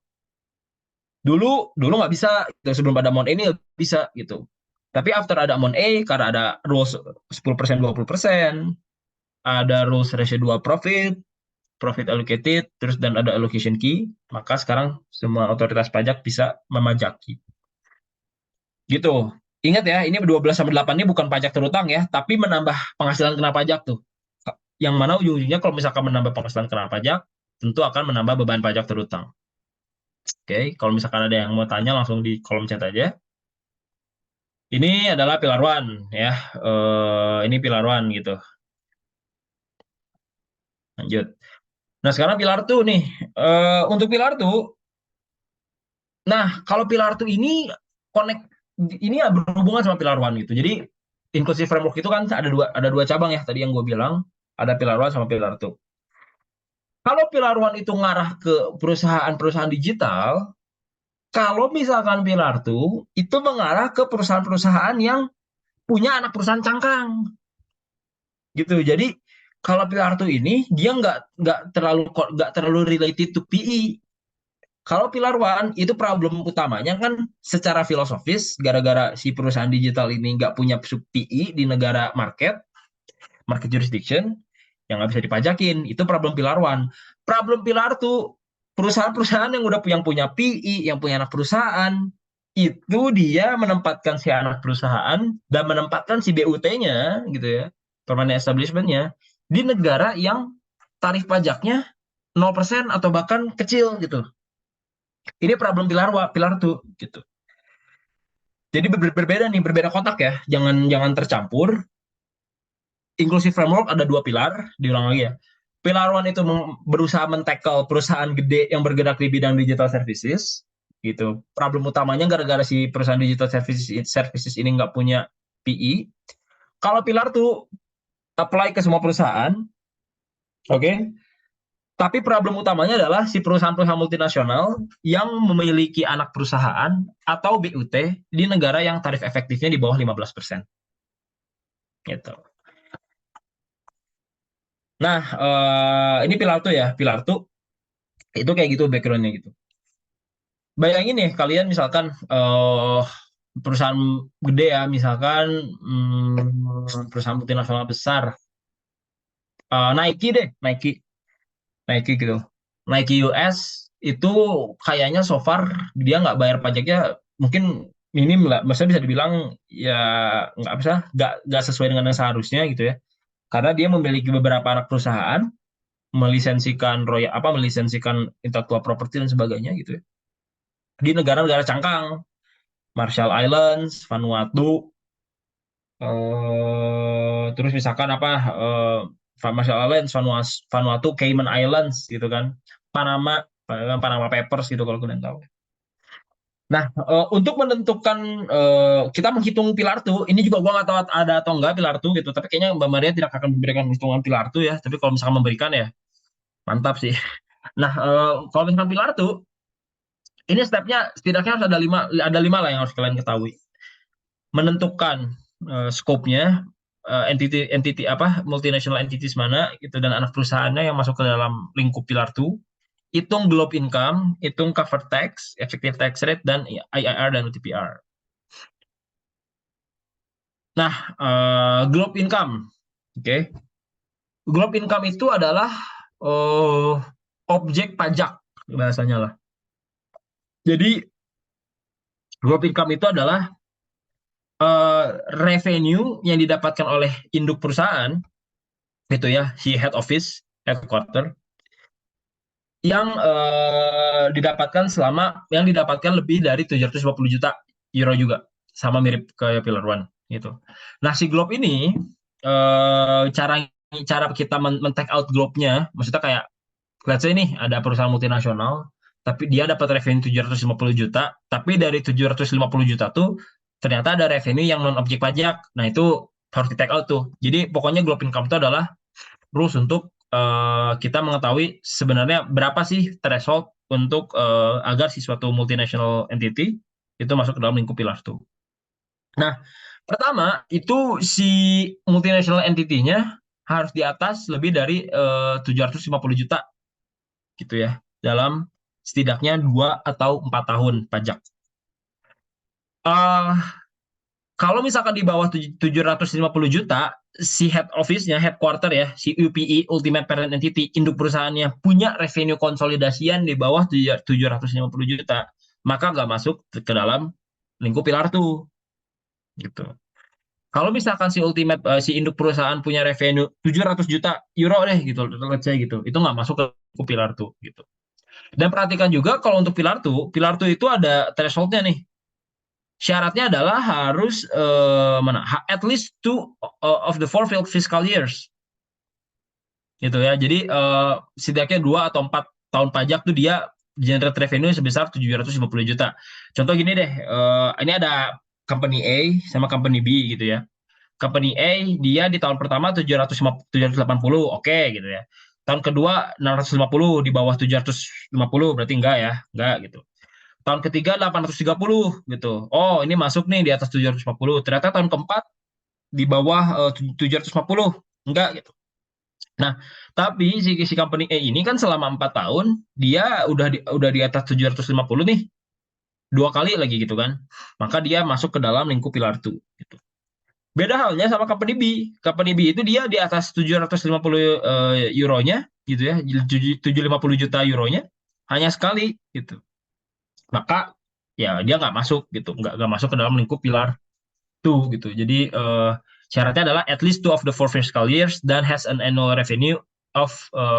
Dulu nggak bisa gitu, sebelum ada amount A ini bisa gitu. Tapi after ada amount A, karena ada rules 10%, 20%, ada rules ratio 2 profit, profit allocated, terus dan ada allocation key, maka sekarang semua otoritas pajak bisa memajaki. Gitu. Ingat ya, ini 12 sampai 8 ini bukan pajak terutang ya, tapi menambah penghasilan kena pajak tuh. Yang mana ujung-ujungnya kalau misalkan menambah penghasilan kena pajak, tentu akan menambah beban pajak terutang. Oke, kalau misalkan ada yang mau tanya langsung di kolom chat aja. Ini adalah pilar one ya. Ini pilar one gitu. Lanjut. Nah, sekarang pilar 2 nih. Untuk pilar 2, nah kalau pilar 2 ini connect ini ya berhubungan sama pilar one gitu. Jadi inclusive framework itu kan ada dua cabang ya tadi yang gue bilang, ada pilar one sama pilar 2. Kalau pilar one itu ngarah ke perusahaan-perusahaan digital, kalau misalkan pilar two itu mengarah ke perusahaan-perusahaan yang punya anak perusahaan cangkang, gitu. Jadi kalau pilar two ini dia nggak terlalu related to PE. Kalau pilar one itu problem utamanya kan secara filosofis gara-gara si perusahaan digital ini nggak punya sub PE di negara market jurisdiction yang nggak bisa dipajakin. Itu problem pilar one. Problem pilar two perusahaan-perusahaan yang punya PE, yang punya anak perusahaan itu dia menempatkan si anak perusahaan dan menempatkan si BUT-nya gitu ya, permanent establishment-nya di negara yang tarif pajaknya 0% atau bahkan kecil gitu. Ini problem pilar tuh gitu. Jadi berbeda nih, berbeda kotak ya. Jangan jangan tercampur. Inclusive framework ada dua pilar, diulang lagi ya. Pilar one itu berusaha men-tackle perusahaan gede yang bergerak di bidang digital services gitu. Problem utamanya gara-gara si perusahaan digital services ini nggak punya PE. Kalau pilar tuh apply ke semua perusahaan, oke? Okay? Tapi problem utamanya adalah si perusahaan-perusahaan multinasional yang memiliki anak perusahaan atau BUT di negara yang tarif efektifnya di bawah 15%. Gitu. Nah, ini pilar tuh ya, pilar tuh itu kayak gitu backgroundnya gitu. Bayangin nih kalian misalkan perusahaan gede ya, misalkan perusahaan multinasional besar, Nike deh, Nike gitu. Nike US itu kayaknya so far dia nggak bayar pajaknya mungkin minim lah, maksudnya bisa dibilang ya nggak sesuai dengan yang seharusnya gitu ya. Karena dia memiliki beberapa anak perusahaan, melisensikan intellectual property dan sebagainya gitu ya. Di negara-negara cangkang, Marshall Islands, Vanuatu, terus misalkan Marshall Islands, Vanuatu, Cayman Islands gitu kan, Panama, Panama Papers gitu kalau kalian tahu. Nah, untuk menentukan kita menghitung pilar tuh, ini juga gua nggak tahu ada atau enggak pilar tuh gitu, tapi kayaknya Mbak Maria tidak akan memberikan hitungan pilar tuh ya, tapi kalau misalkan memberikan ya mantap sih. Nah, kalau misalkan pilar tuh, ini stepnya setidaknya harus ada lima lah yang harus kalian ketahui. Menentukan scope-nya, entity apa multinational entities mana gitu dan anak perusahaannya yang masuk ke dalam lingkup pilar 2, hitung globe income, hitung cover tax, effective tax rate dan IIR dan UTPR. Nah, globe income, oke. Okay. Globe income itu adalah uh, objek pajak bahasanya lah. Jadi globe income itu adalah revenue yang didapatkan oleh induk perusahaan itu ya si head office headquarter yang didapatkan lebih dari 750 juta euro juga sama mirip kayak Pillar One gitu. Nah si Globe ini cara cara kita men-take out Globe-nya maksudnya kayak let's say nih ada perusahaan multinasional tapi dia dapat revenue 750 juta tapi dari 750 juta tuh ternyata ada revenue yang non objek pajak. Nah itu harus di take out tuh. Jadi pokoknya Globe income itu adalah rules untuk kita mengetahui sebenarnya berapa sih threshold untuk agar si suatu multinational entity itu masuk ke dalam lingkup pilar tuh. Nah, pertama itu si multinational entity-nya harus di atas lebih dari 750 juta gitu ya dalam setidaknya 2 atau 4 tahun pajak. Uh, Kalau misalkan di bawah 750 juta, si head office-nya, headquarter ya, si UPI, Ultimate Parent Entity, induk perusahaannya, punya revenue konsolidasian di bawah 750 juta, maka nggak masuk ke dalam lingkup pilar tuh. Gitu. Kalau misalkan si induk perusahaan punya revenue 700 juta euro deh gitu, let's say gitu, itu nggak masuk ke pilar tuh gitu. Dan perhatikan juga kalau untuk pilar tuh itu ada threshold-nya nih. Syaratnya adalah harus at least two of the four fiscal years gitu ya. Jadi setidaknya 2 atau 4 tahun pajak tuh dia generate revenue sebesar 750 juta. Contoh gini deh, ini ada company A sama company B gitu ya. Company A dia di tahun pertama 780, oke gitu ya. Tahun kedua 650, di bawah 750 berarti enggak gitu. Tahun ketiga 830 gitu. Oh, ini masuk nih di atas 750. Ternyata tahun keempat di bawah 750. Enggak gitu. Nah, tapi si company E ini kan selama 4 tahun dia udah di atas 750 nih. Dua kali lagi gitu kan. Maka dia masuk ke dalam lingkup pilar 2 gitu. Beda halnya sama company B. Company B itu dia di atas 750 euronya gitu ya, 750 juta euronya hanya sekali gitu. Maka ya dia nggak masuk gitu, nggak masuk ke dalam lingkup pilar 2 gitu. Jadi syaratnya adalah at least two of the four fiscal years dan has an annual revenue of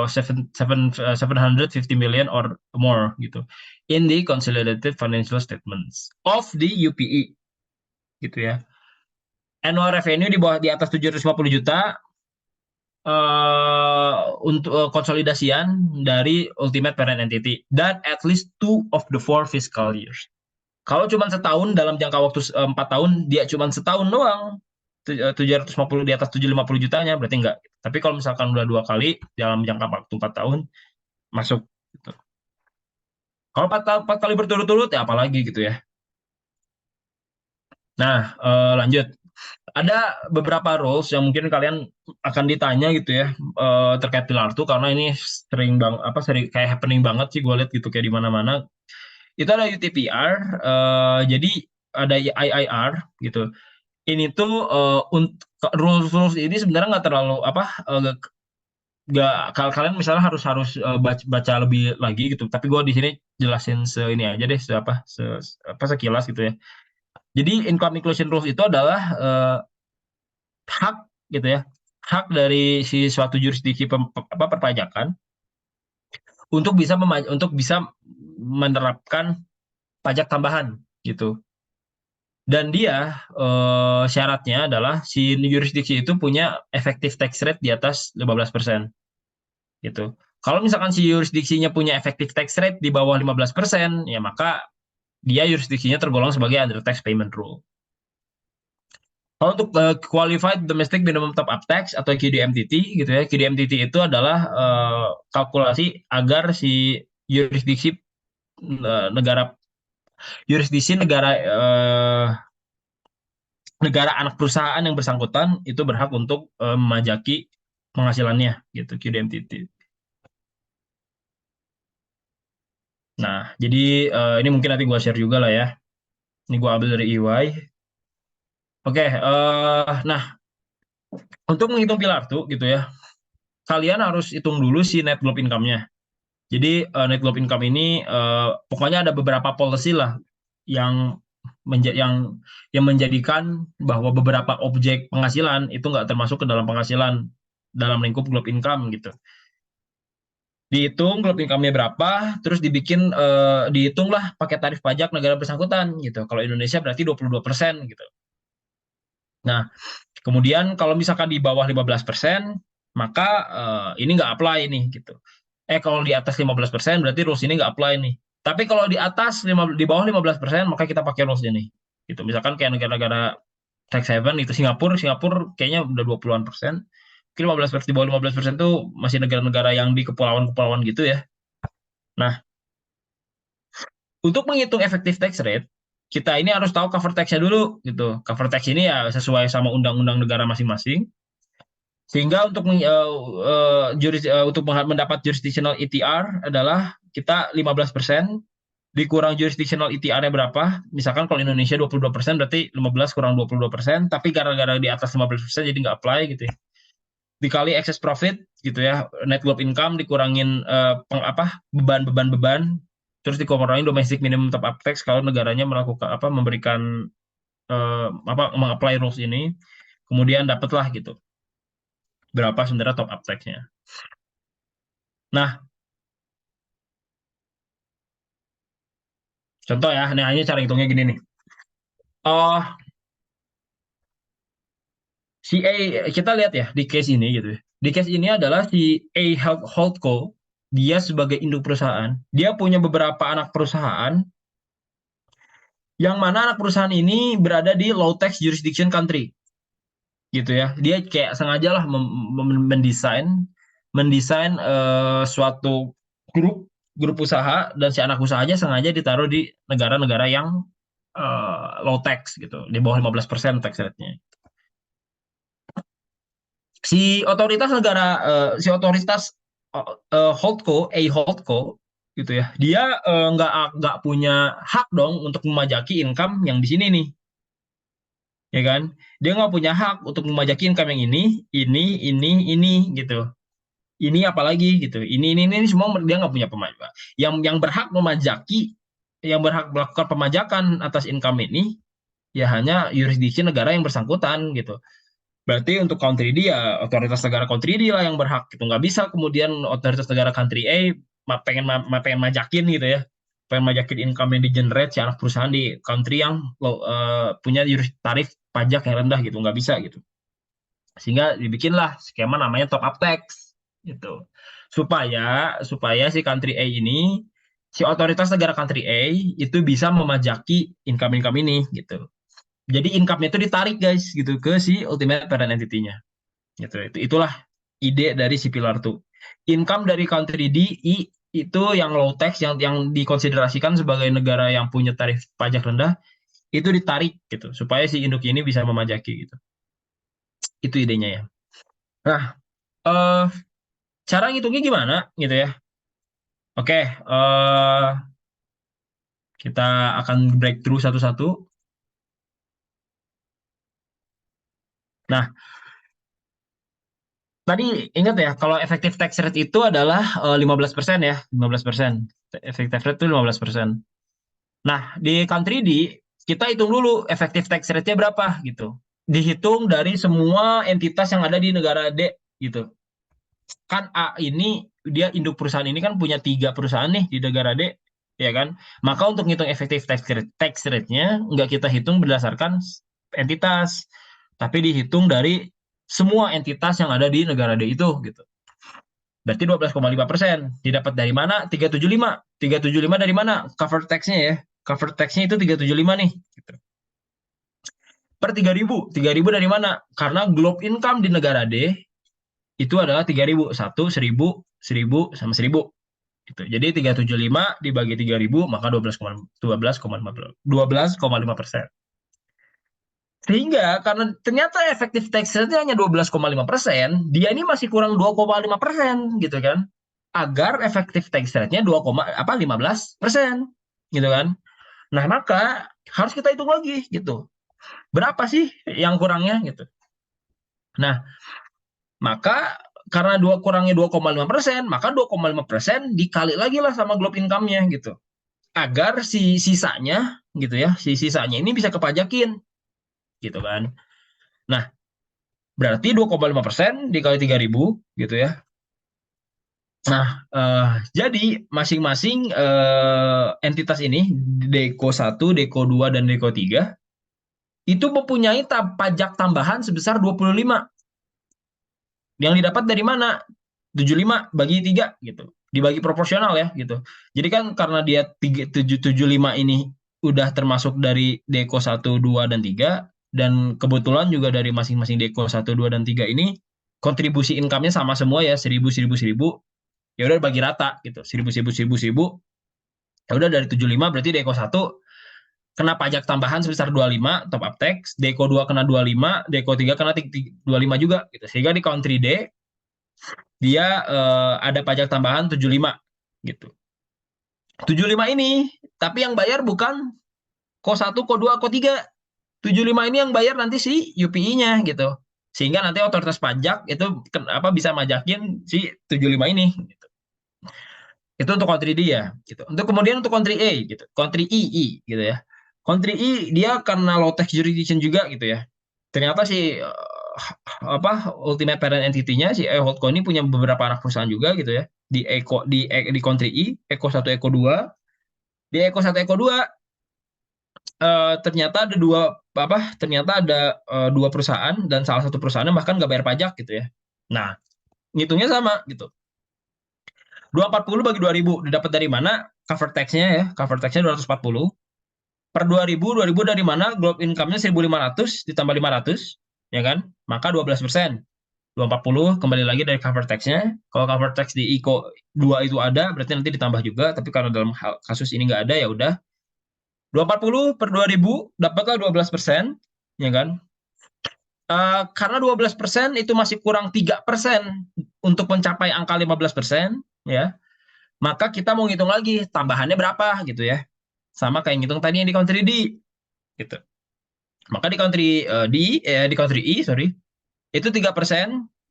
750 million or more gitu in the consolidated financial statements of the UPE gitu ya. Annual revenue di atas 750 juta untuk konsolidasian dari ultimate parent entity dan at least two of the four fiscal years. Kalau cuma setahun dalam jangka waktu 4 tahun, dia cuma setahun doang. 750 di atas 750 jutanya berarti enggak. Tapi kalau misalkan udah dua kali dalam jangka waktu 4 tahun masuk gitu. Kalau 4 kali berturut-turut ya apalagi gitu ya. Nah, lanjut. Ada beberapa rules yang mungkin kalian akan ditanya gitu ya terkait Pilar tuh karena ini sering kayak happening banget sih gue lihat gitu kayak di mana-mana. Itu ada UTPR, jadi ada IIR gitu. Ini tuh untuk rules ini sebenarnya nggak terlalu apa nggak kalian misalnya harus harus baca lebih lagi gitu. Tapi gue di sini jelasin ini aja deh apa sekilas gitu ya. Jadi income inclusion rules itu adalah hak gitu ya, hak dari si suatu jurisdiksi perpajakan untuk bisa menerapkan pajak tambahan gitu. Dan dia syaratnya adalah si jurisdiksi itu punya effective tax rate di atas 15% gitu. Kalau misalkan si jurisdiksinya punya effective tax rate di bawah 15%, ya maka dia jurisdiksinya tergolong sebagai under tax payment rule. Kalau untuk qualified domestic minimum top up tax atau QDMTT gitu ya, QDMTT itu adalah kalkulasi agar si jurisdiksi negara negara anak perusahaan yang bersangkutan itu berhak untuk memajaki penghasilannya gitu QDMTT. Nah, jadi ini mungkin nanti gue share juga lah ya. Ini gue ambil dari EY. Oke, nah untuk menghitung pilar tuh gitu ya, kalian harus hitung dulu si net global income-nya. Jadi net global income ini pokoknya ada beberapa policy lah yang yang menjadikan bahwa beberapa objek penghasilan itu nggak termasuk ke dalam penghasilan dalam lingkup global income gitu. Dihitung global income-nya berapa, terus dihitunglah pakai tarif pajak negara bersangkutan gitu. Kalau Indonesia berarti 22% gitu. Nah, kemudian kalau misalkan di bawah 15%, maka ini nggak apply nih gitu. Kalau di atas 15% berarti rules ini nggak apply nih. Tapi kalau di bawah 15%, maka kita pakai rules ini. Gitu. Misalkan kayak negara-negara tax haven itu Singapura kayaknya udah 20-an persen. Mungkin 15%, di bawah 15% tuh masih negara-negara yang di kepulauan-kepulauan gitu ya. Nah, untuk menghitung effective tax rate, kita ini harus tahu cover tax-nya dulu gitu. Cover tax ini ya sesuai sama undang-undang negara masing-masing. Sehingga untuk mendapat jurisdictional ETR adalah kita 15% dikurang jurisdictional ETR-nya berapa? Misalkan kalau Indonesia 22% berarti 15 kurang 22%, tapi gara-gara di atas 15% jadi nggak apply gitu ya. Dikali excess profit gitu ya, net global income dikurangin beban-beban, terus dikurangin domestic minimum top up tax kalau negaranya memberikan mengapply rules ini, kemudian dapatlah gitu berapa sebenarnya top up tax-nya. Nah, contoh ya, ini hanya cara hitungnya gini nih. Oh, si A, kita lihat ya di case ini gitu ya. Di case ini adalah si A Holdco, dia sebagai induk perusahaan, dia punya beberapa anak perusahaan, yang mana anak perusahaan ini berada di low tax jurisdiction country, gitu ya. Dia kayak sengaja lah mendesain mendesain suatu grup usaha, dan si anak usahanya sengaja ditaruh di negara-negara yang low tax gitu, di bawah 15% tax rate-nya. Si otoritas holdco gitu ya, dia nggak punya hak dong untuk memajaki income yang di sini nih, ya kan? Dia nggak punya hak untuk memajaki income yang ini gitu. Ini apalagi gitu. Ini semua dia nggak punya pemajak. Yang berhak memajaki, yang berhak melakukan pemajakan atas income ini ya hanya yurisdiksi negara yang bersangkutan gitu. Berarti untuk country D ya otoritas negara country D lah yang berhak gitu. Nggak bisa kemudian otoritas negara country A pengen majakin gitu ya. Pengen majakin income yang di-generate si anak perusahaan di country yang punya tarif pajak yang rendah gitu. Nggak bisa gitu. Sehingga dibikinlah skema namanya top up tax gitu. Supaya supaya si country A ini, si otoritas negara country A itu bisa memajaki income-income ini gitu. Jadi income-nya itu ditarik guys gitu ke si ultimate parent entity-nya. Gitu. Itulah ide dari si pilar tuh. Income dari country D itu yang low tax, yang dikonsiderasikan sebagai negara yang punya tarif pajak rendah, itu ditarik gitu supaya si induk ini bisa memajaki gitu. Itu idenya ya. Nah, eh cara ngitungnya gimana gitu ya? Oke, kita akan breakthrough satu-satu. Nah, tadi ingat ya, kalau efektif tax rate itu adalah 15% ya, 15%. Efektif rate itu 15%. Nah, di country D, kita hitung dulu efektif tax rate-nya berapa gitu. Dihitung dari semua entitas yang ada di negara D gitu. Kan A ini, dia induk perusahaan ini kan punya 3 perusahaan nih di negara D, ya kan? Maka untuk ngitung efektif tax rate-nya nggak kita hitung berdasarkan entitas, tapi dihitung dari semua entitas yang ada di negara D itu gitu. Berarti 12,5%. Didapat dari mana? 375. 375 dari mana? Cover tax-nya ya. Cover tax-nya itu 375 nih. Gitu. Per 3.000. 3.000 dari mana? Karena globe income di negara D itu adalah 3.000. 1, 1.000, 1.000, sama 1.000. Gitu. Jadi 375 dibagi 3.000 maka 12,5%. Sehingga karena ternyata efektif tax rate hanya 12,5%, dia ini masih kurang 2,5% gitu kan. Agar efektif tax rate-nya 2,15% gitu kan. Nah, maka harus kita hitung lagi gitu. Berapa sih yang kurangnya gitu. Nah, maka karena kurangnya 2,5%, maka 2,5% dikali lagi lah sama globe income-nya gitu. Agar si sisanya gitu ya, si sisanya ini bisa kepajakin gitu kan. Nah, berarti 2,5% dikali 3.000 gitu ya. Nah, jadi masing-masing entitas ini, Deko 1, Deko 2, dan Deko 3, itu mempunyai pajak tambahan sebesar 25. Yang didapat dari mana? 75 bagi 3 gitu. Dibagi proporsional ya gitu. Jadi kan karena dia 75 ini udah termasuk dari Deko 1, 2, dan 3, dan kebetulan juga dari masing-masing Deko 1, 2, dan 3 ini kontribusi income-nya sama semua ya, 1.000, 1.000, 1.000. Ya udah bagi rata gitu. 1.000, 1.000, 1.000, 1.000. Ya udah dari 75 berarti Deko 1 kena pajak tambahan sebesar 25 top up tax, Deko 2 kena 25, Deko 3 kena 25 juga gitu. Sehingga di country D dia ada pajak tambahan 75 gitu. 75 ini tapi yang bayar bukan ko 1, ko 2, ko 3. 75 ini yang bayar nanti si UPI-nya gitu. Sehingga nanti otoritas pajak itu bisa majakin si 75 ini gitu. Itu untuk country D ya gitu. Untuk kemudian untuk country A gitu. Country I gitu ya. Country I dia karena low tax jurisdiction juga gitu ya. Ternyata si ultimate parent entity-nya si Holdco ini punya beberapa anak perusahaan juga gitu ya. Di country I, Eko 1, Eko 2. Di Eko 1, Eko 2 ternyata ada dua perusahaan, dan salah satu perusahaannya bahkan nggak bayar pajak gitu ya. Nah, ngitungnya sama gitu. 240 bagi 2.000 didapat dari mana? Cover tax-nya ya. Cover tax-nya 240. Per 2.000 dari mana? Globe income-nya 1.500 ditambah 500, ya kan? Maka 12%. 240 kembali lagi dari cover text-nya. Kalau cover text di ICO 2 itu ada, berarti nanti ditambah juga. Tapi karena dalam kasus ini nggak ada, ya udah. 240 per 2000, dapatlah 12%. Ya kan? Karena 12% itu masih kurang 3% untuk mencapai angka 15%. Ya, maka kita mau ngitung lagi tambahannya berapa gitu ya. Sama kayak ngitung tadi yang di country D. Gitu. Maka di country di country E, sorry, itu 3%,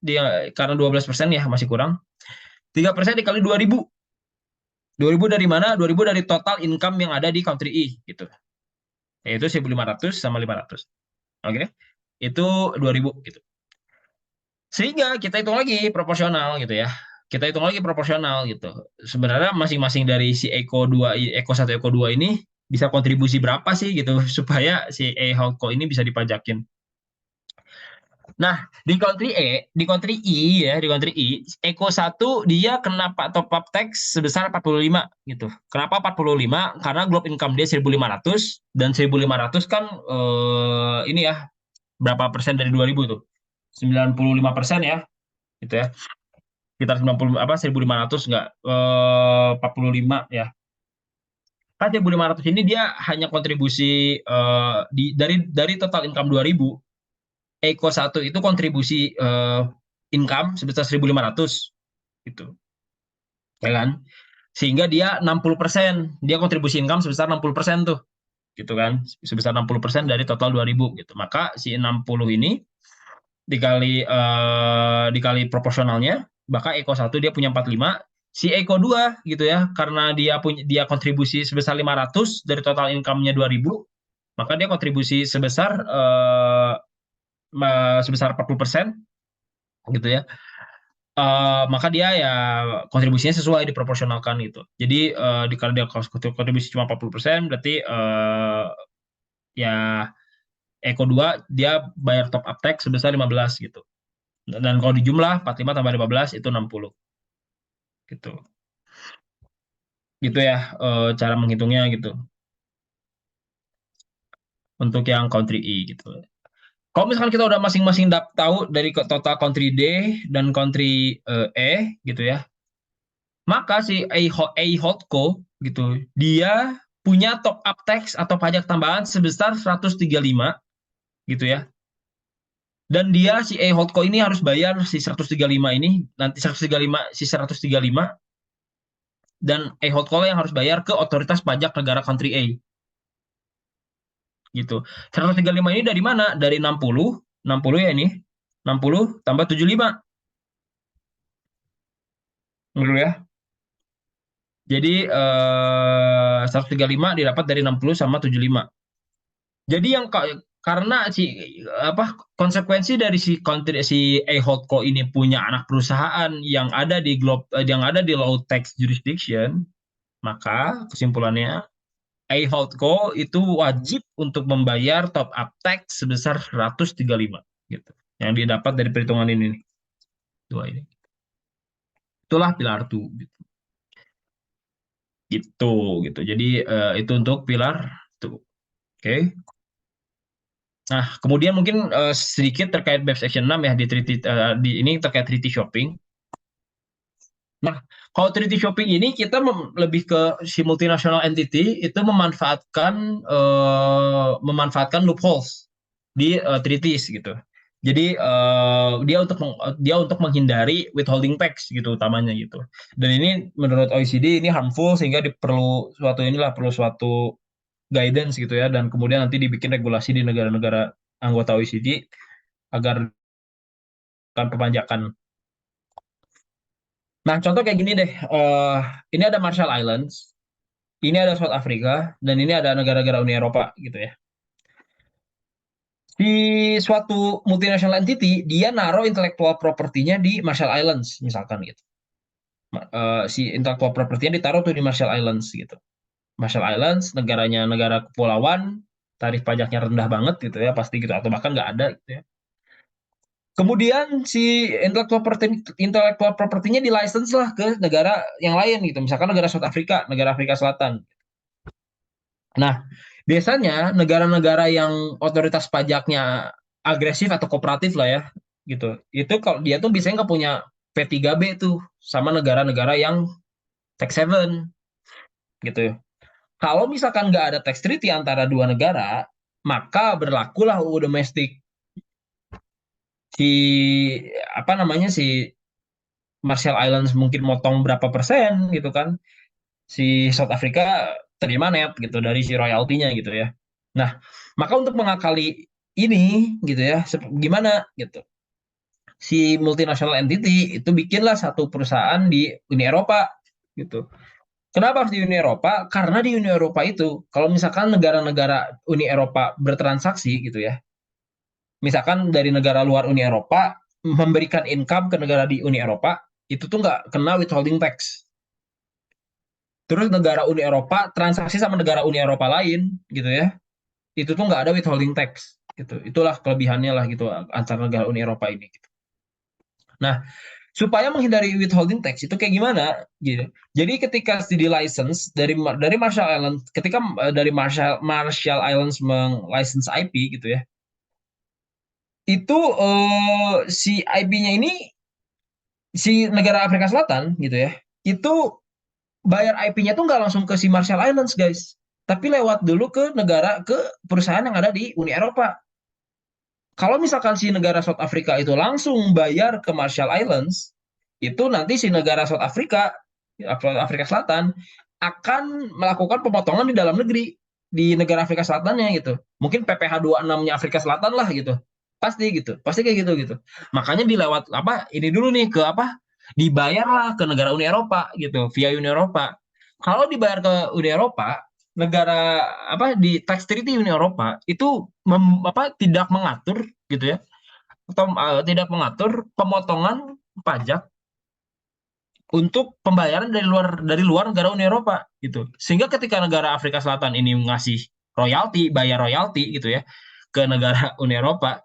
dia karena 12% ya masih kurang. 3% dikali 2000. 2000 dari mana? 2000 dari total income yang ada di country E gitu. Yaitu 1.500 sama 500. Oke. Itu 2000 gitu. Sehingga kita hitung lagi proporsional gitu ya. Kita hitung lagi proporsional gitu. Sebenarnya masing-masing dari si Eko 2, Eko 1, Eko 2 ini bisa kontribusi berapa sih gitu supaya si Holdco ini bisa dipajakin. Nah, di country I ya, di country I, Eko 1 dia kena top up tax sebesar 45 gitu. Kenapa 45? Karena globe income dia 1.500 dan 1.500 kan ini ya, berapa persen dari 2000 tuh? 95% ya, gitu ya. Sekitar 90 apa 1.500 enggak 45 ya. Kan 1.500 ini dia hanya kontribusi dari total income 2000. Eko 1 itu kontribusi income sebesar 1.500 gitu. Ya kan? Sehingga dia 60%, dia kontribusi income sebesar 60% tuh. Gitu kan? Sebesar 60% dari total 2000 gitu. Maka si 60 ini dikali proporsionalnya, maka Eko 1 dia punya 45, si Eko 2 gitu ya, karena dia kontribusi sebesar 500 dari total income-nya 2000, maka dia kontribusi sebesar 40% gitu ya. Maka dia ya kontribusinya sesuai diproporsionalkan gitu. Jadi kalau dia kontribusi cuma 40%, berarti ya Eko 2 dia bayar top up tax sebesar 15 gitu. Dan kalau dijumlah 45 tambah 15 itu 60 gitu. Gitu ya cara menghitungnya gitu. Untuk yang country E gitu. Kalau misalkan kita udah masing-masing tahu dari total country D dan country E gitu ya. Maka si A Holdco gitu, dia punya top up tax atau pajak tambahan sebesar 135 gitu ya. Dan dia si A Holdco ini harus bayar si 135 ini, nanti 135 si 135, dan A Holdco yang harus bayar ke otoritas pajak negara country A gitu. 135 ini dari mana? Dari 60 ya ini. 60 tambah 75 dulu ya. Jadi 135 didapat dari 60 sama 75. Jadi yang karena apa konsekuensi dari si A Holdco ini punya anak perusahaan yang ada di low tax jurisdiction, maka kesimpulannya A Holdco itu wajib untuk membayar top up tax sebesar 135 gitu. Yang didapat dari perhitungan ini nih. Dua ini. Itulah pilar 2 gitu. Gitu. Jadi itu untuk pilar 2. Oke. Okay. Nah, kemudian mungkin sedikit terkait BEPS Section 6 ya di ini terkait treaty shopping. Nah, kalau treaty shopping ini kita lebih ke si multinational entity itu memanfaatkan loopholes di treaties gitu. Jadi dia untuk menghindari withholding tax gitu utamanya gitu. Dan ini menurut OECD ini harmful sehingga perlu suatu guidance gitu ya, dan kemudian nanti dibikin regulasi di negara-negara anggota OECD agar kan perpajakan. Nah, contoh kayak gini deh. Ini ada Marshall Islands, ini ada South Africa, dan ini ada negara-negara Uni Eropa gitu ya. Di suatu multinational entity, dia naruh intellectual property-nya di Marshall Islands, misalkan gitu. Si intellectual property-nya ditaruh tuh di Marshall Islands gitu. Marshall Islands, negaranya negara kepulauan, tarif pajaknya rendah banget gitu ya, pasti gitu, atau bahkan nggak ada gitu ya. Kemudian si intellectual property-nya di-license lah ke negara yang lain gitu. Misalkan negara South Africa, negara Afrika Selatan. Nah, biasanya negara-negara yang otoritas pajaknya agresif atau kooperatif lah ya, gitu. Itu kalau dia tuh biasanya nggak punya P3B tuh sama negara-negara yang tax haven gitu. Kalau misalkan nggak ada tax treaty antara dua negara, maka berlakulah UU domestik. Si apa namanya si Marshall Islands mungkin motong berapa persen gitu kan, si South Africa terima net gitu dari si royaltinya gitu ya. Nah, maka untuk mengakali ini gitu ya, gimana gitu. Si multinational entity itu bikinlah satu perusahaan di Uni Eropa gitu. Kenapa harus di Uni Eropa? Karena di Uni Eropa itu, kalau misalkan negara-negara Uni Eropa bertransaksi gitu ya, misalkan dari negara luar Uni Eropa memberikan income ke negara di Uni Eropa, itu tuh nggak kena withholding tax. Terus negara Uni Eropa transaksi sama negara Uni Eropa lain gitu ya, itu tuh nggak ada withholding tax gitu. Itulah kelebihannya lah gitu antar negara Uni Eropa ini. Gitu. Nah, supaya menghindari withholding tax itu kayak gimana gitu. Jadi ketika di license dari Marshall Islands, ketika dari Marshall Islands license IP gitu ya, itu si IP-nya ini si negara Afrika Selatan gitu ya, itu bayar IP-nya tuh nggak langsung ke si Marshall Islands guys, tapi lewat dulu ke perusahaan yang ada di Uni Eropa. Kalau misalkan si negara South Africa itu langsung bayar ke Marshall Islands, itu nanti si negara Afrika Selatan, akan melakukan pemotongan di dalam negeri, di negara Afrika Selatannya gitu. Mungkin PPh 26-nya Afrika Selatan lah gitu. Pasti gitu, pasti kayak gitu gitu. Makanya dilewat apa ini dulu nih ke apa? Dibayarlah ke negara Uni Eropa gitu, via Uni Eropa. Kalau dibayar ke Uni Eropa, negara apa di tax treaty Uni Eropa itu tidak mengatur gitu ya atau tidak mengatur pemotongan pajak untuk pembayaran dari luar negara Uni Eropa gitu. Sehingga ketika negara Afrika Selatan ini ngasih bayar royalti gitu ya ke negara Uni Eropa,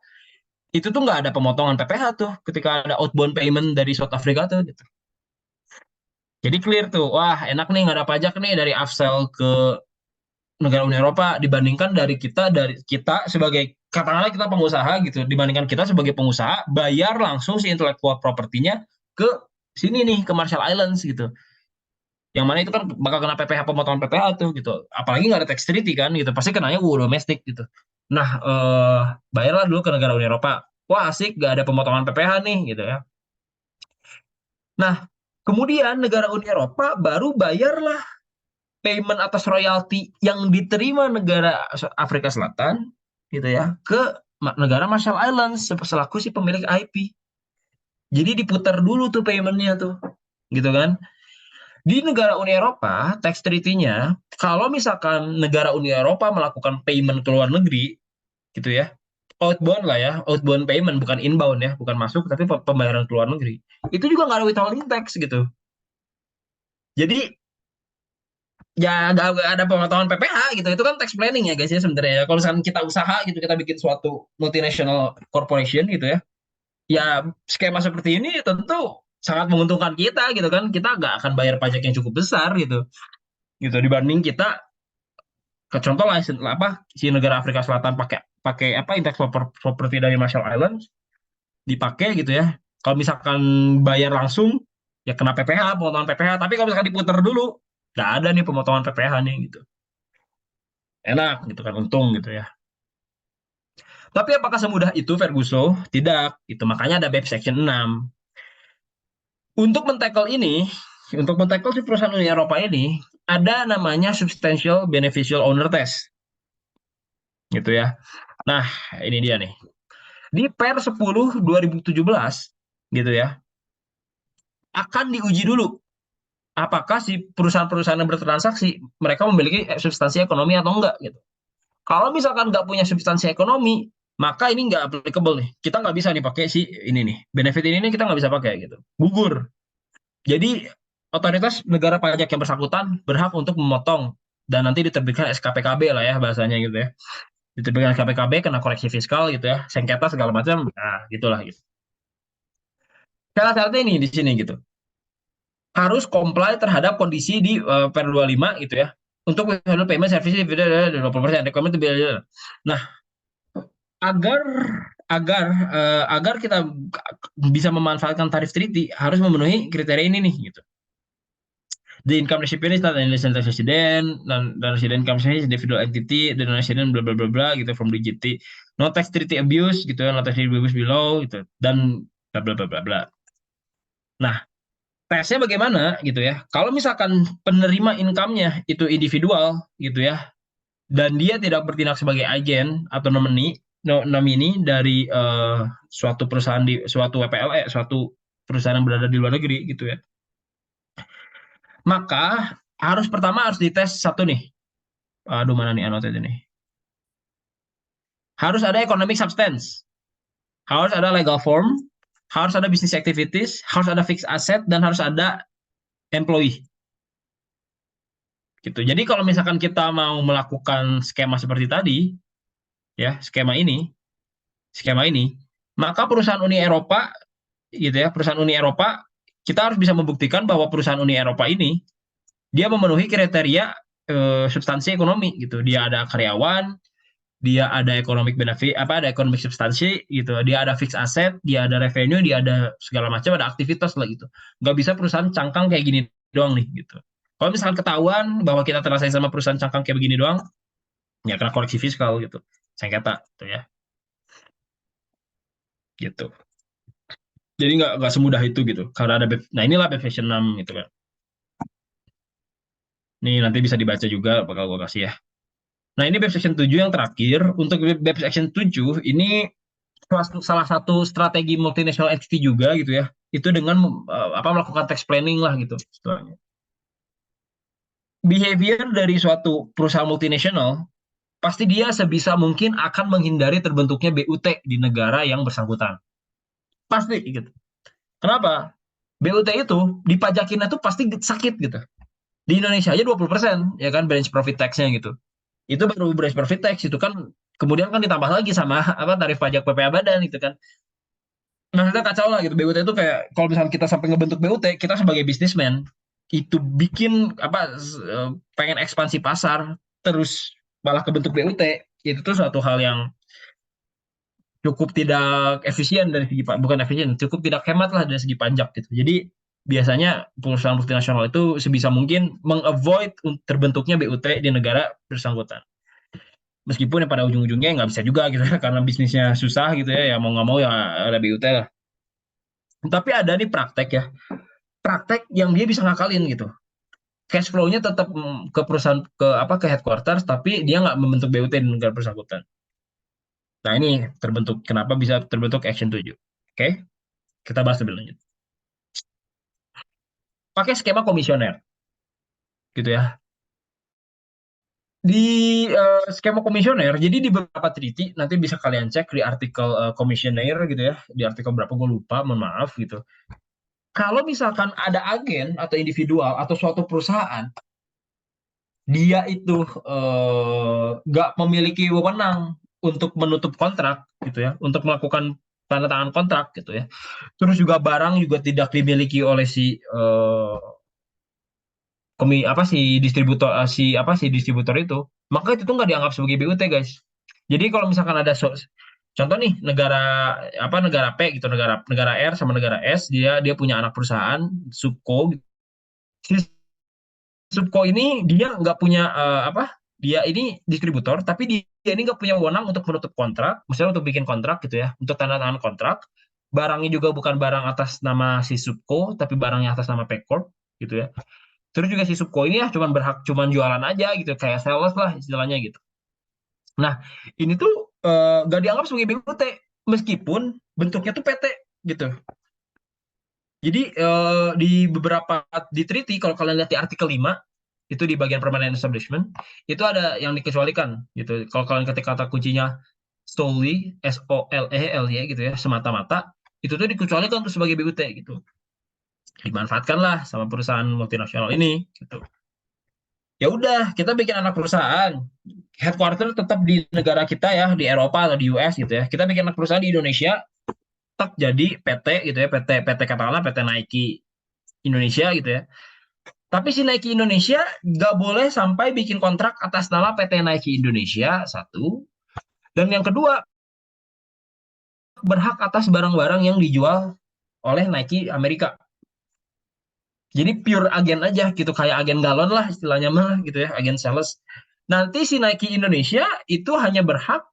itu tuh nggak ada pemotongan PPh tuh ketika ada outbound payment dari South Africa tuh gitu. Jadi clear tuh, wah enak nih nggak ada pajak nih dari Afsel ke negara Uni Eropa dibandingkan dari kita sebagai katakanlah kita pengusaha gitu dibandingkan kita sebagai pengusaha bayar langsung si intellectual propertinya ke sini nih ke Marshall Islands gitu yang mana itu kan bakal kena PPh pemotongan PPh tuh gitu apalagi nggak ada tax treaty kan gitu pasti kenanya UU domestik gitu nah bayarlah dulu ke negara Uni Eropa wah asik gak ada pemotongan PPh nih gitu ya nah kemudian negara Uni Eropa baru bayarlah payment atas royalti yang diterima negara Afrika Selatan gitu ya ke negara Marshall Islands selaku si pemilik IP. Jadi diputar dulu tuh paymentnya tuh, gitu kan? Di negara Uni Eropa, tax treaty-nya, kalau misalkan negara Uni Eropa melakukan payment ke luar negeri, gitu ya, outbound lah ya, outbound payment bukan inbound ya, bukan masuk tapi pembayaran ke luar negeri, itu juga nggak ada withholding tax gitu. Jadi ya nggak ada pemotongan PPh gitu itu kan tax planning ya guys ya sebenarnya ya kalau misalkan kita usaha gitu kita bikin suatu multinational corporation gitu ya ya skema seperti ini tentu sangat menguntungkan kita gitu kan kita nggak akan bayar pajak yang cukup besar gitu dibanding kita ke contoh lah apa si negara Afrika Selatan pakai pakai apa intellectual property dari Marshall Islands dipakai gitu ya kalau misalkan bayar langsung ya kena PPh pemotongan PPh tapi kalau misalkan diputar dulu nggak ada nih pemotongan PPh nih gitu enak gitu kan untung gitu ya. Tapi apakah semudah itu Ferguson? Tidak. Itu makanya ada BEPS Section 6. Untuk mentackle si perusahaan Uni Eropa ini, ada namanya Substantial Beneficial Owner Test. Gitu ya. Nah, ini dia nih. Di Per 10 2017, gitu ya, akan diuji dulu apakah si perusahaan-perusahaan yang bertransaksi mereka memiliki substansi ekonomi atau enggak gitu. Kalau misalkan nggak punya substansi ekonomi, maka ini nggak applicable nih. Kita nggak bisa nih pakai si ini nih. Benefit ini kita nggak bisa pakai gitu. Gugur. Jadi otoritas negara pajak yang bersangkutan berhak untuk memotong dan nanti diterbitkan SKPKB lah ya bahasanya gitu ya. Diterbitkan SKPKB kena koreksi fiskal gitu ya, sengketa segala macam. Nah, gitulah gitu. Syarat-syaratnya ini di sini gitu. Harus comply terhadap kondisi di per 25 gitu ya. Untuk withhold payment service 20% requirement to be. Nah, agar agar kita bisa memanfaatkan tarif treaty harus memenuhi kriteria ini nih gitu. The income recipient is not an resident resident, dan resident income is individual entity, dan resident bla bla bla bla gitu from the GT. No tax treaty abuse gitu ya, no tax treaty abuse below gitu, dan bla bla bla bla bla. Nah, tesnya bagaimana gitu ya? Kalau misalkan penerima income-nya itu individual gitu ya, dan dia tidak bertindak sebagai agen atau nomini dari suatu perusahaan di suatu WPLE, suatu perusahaan yang berada di luar negeri gitu ya. Maka pertama harus dites satu nih. Aduh, mana nih annotate ini? Harus ada economic substance, harus ada legal form, harus ada business activities, harus ada fixed asset, dan harus ada employee. Gitu. Jadi kalau misalkan kita mau melakukan skema seperti tadi, ya skema ini, maka perusahaan Uni Eropa, gitu ya, perusahaan Uni Eropa, kita harus bisa membuktikan bahwa perusahaan Uni Eropa ini dia memenuhi kriteria substansi ekonomi, gitu. Dia ada karyawan, dia ada economic benefit, ada economic substansi, gitu. Dia ada fixed asset, dia ada revenue, dia ada segala macam, ada aktivitas lah gitu. Nggak bisa perusahaan cangkang kayak gini doang nih, gitu. Kalau misalkan ketahuan bahwa kita terasa sama perusahaan cangkang kayak begini doang, ya kena koreksi fiskal gitu, sengketa, gitu ya, gitu. Jadi nggak semudah itu gitu, karena ada nah inilah BEPS 6 gitu kan. Ini nanti bisa dibaca juga, bakal gue kasih ya. Nah ini BEPS Section 7 yang terakhir. Untuk BEPS Section 7 ini salah satu strategi multinational entity juga gitu ya. Itu dengan melakukan tax planning lah gitu istilahnya. Behavior dari suatu perusahaan multinational pasti dia sebisa mungkin akan menghindari terbentuknya BUT di negara yang bersangkutan. Pasti gitu. Kenapa? BUT itu dipajakinnya tuh pasti sakit gitu. Di Indonesia aja 20% ya kan branch profit tax-nya gitu. Itu baru branch profit tax itu kan kemudian kan ditambah lagi sama tarif pajak PPh badan itu kan. Maksudnya kacau lah gitu. BUT itu kayak kalau misalnya kita sampai ngebentuk BUT, kita sebagai bisnismen itu bikin pengen ekspansi pasar terus malah kebentuk BUT, itu tuh suatu hal yang cukup tidak efisien dari segi bukan efisien, cukup tidak hemat lah dari segi pajak gitu. Jadi biasanya perusahaan multinasional itu sebisa mungkin mengavoid terbentuknya BUT di negara bersangkutan. Meskipun yang pada ujung-ujungnya nggak bisa juga gitu ya, karena bisnisnya susah gitu ya, ya mau nggak mau ya ada BUT lah. Tapi ada nih praktek yang dia bisa ngakalin gitu. Cash flow-nya tetap ke perusahaan ke headquarters, tapi dia nggak membentuk BUT di negara bersangkutan. Nah ini kenapa bisa terbentuk Action 7. Oke, kita bahas lebih lanjut. Pakai skema komisioner, gitu ya. Di skema komisioner, jadi di beberapa treaty, nanti bisa kalian cek di artikel komisioner gitu ya, di artikel berapa gue lupa, mohon maaf gitu. Kalau misalkan ada agen atau individual atau suatu perusahaan, dia itu nggak memiliki wewenang untuk menutup kontrak gitu ya, untuk melakukan tanda tangan kontrak gitu ya. Terus juga barang juga tidak dimiliki oleh si distributor si distributor itu, maka itu tuh nggak dianggap sebagai BUT guys. Jadi kalau misalkan ada contoh nih negara P gitu, negara negara R sama negara S, dia dia punya anak perusahaan subco. Si subco ini dia nggak punya dia ini distributor, tapi dia ini nggak punya wewenang untuk menutup kontrak, misalnya untuk bikin kontrak gitu ya, untuk tanda tangan kontrak. Barangnya juga bukan barang atas nama si subco, tapi barangnya atas nama P Corp gitu ya. Terus juga si subco ini ya cuman jualan aja gitu, kayak sales lah istilahnya gitu. Nah, ini tuh nggak dianggap sebagai BUT meskipun bentuknya tuh PT gitu. Jadi di treaty kalau kalian lihat di artikel 5 itu di bagian permanent establishment itu ada yang dikecualikan gitu. Kalau kalian ketik kata kuncinya solely SOLELY gitu ya, semata-mata, itu tuh dikecualikan tuh sebagai BUT gitu. Dimanfaatkanlah sama perusahaan multinasional ini gitu. Ya udah, kita bikin anak perusahaan, headquarter tetap di negara kita ya, di Eropa atau di US gitu ya. Kita bikin anak perusahaan di Indonesia, tetap jadi PT gitu ya, PT katakanlah PT Nike Indonesia gitu ya. Tapi si Nike Indonesia nggak boleh sampai bikin kontrak atas nama PT Nike Indonesia, satu. Dan yang kedua, berhak atas barang-barang yang dijual oleh Nike Amerika. Jadi pure agen aja gitu, kayak agen galon lah istilahnya mah gitu ya, agen sales. Nanti si Nike Indonesia itu hanya berhak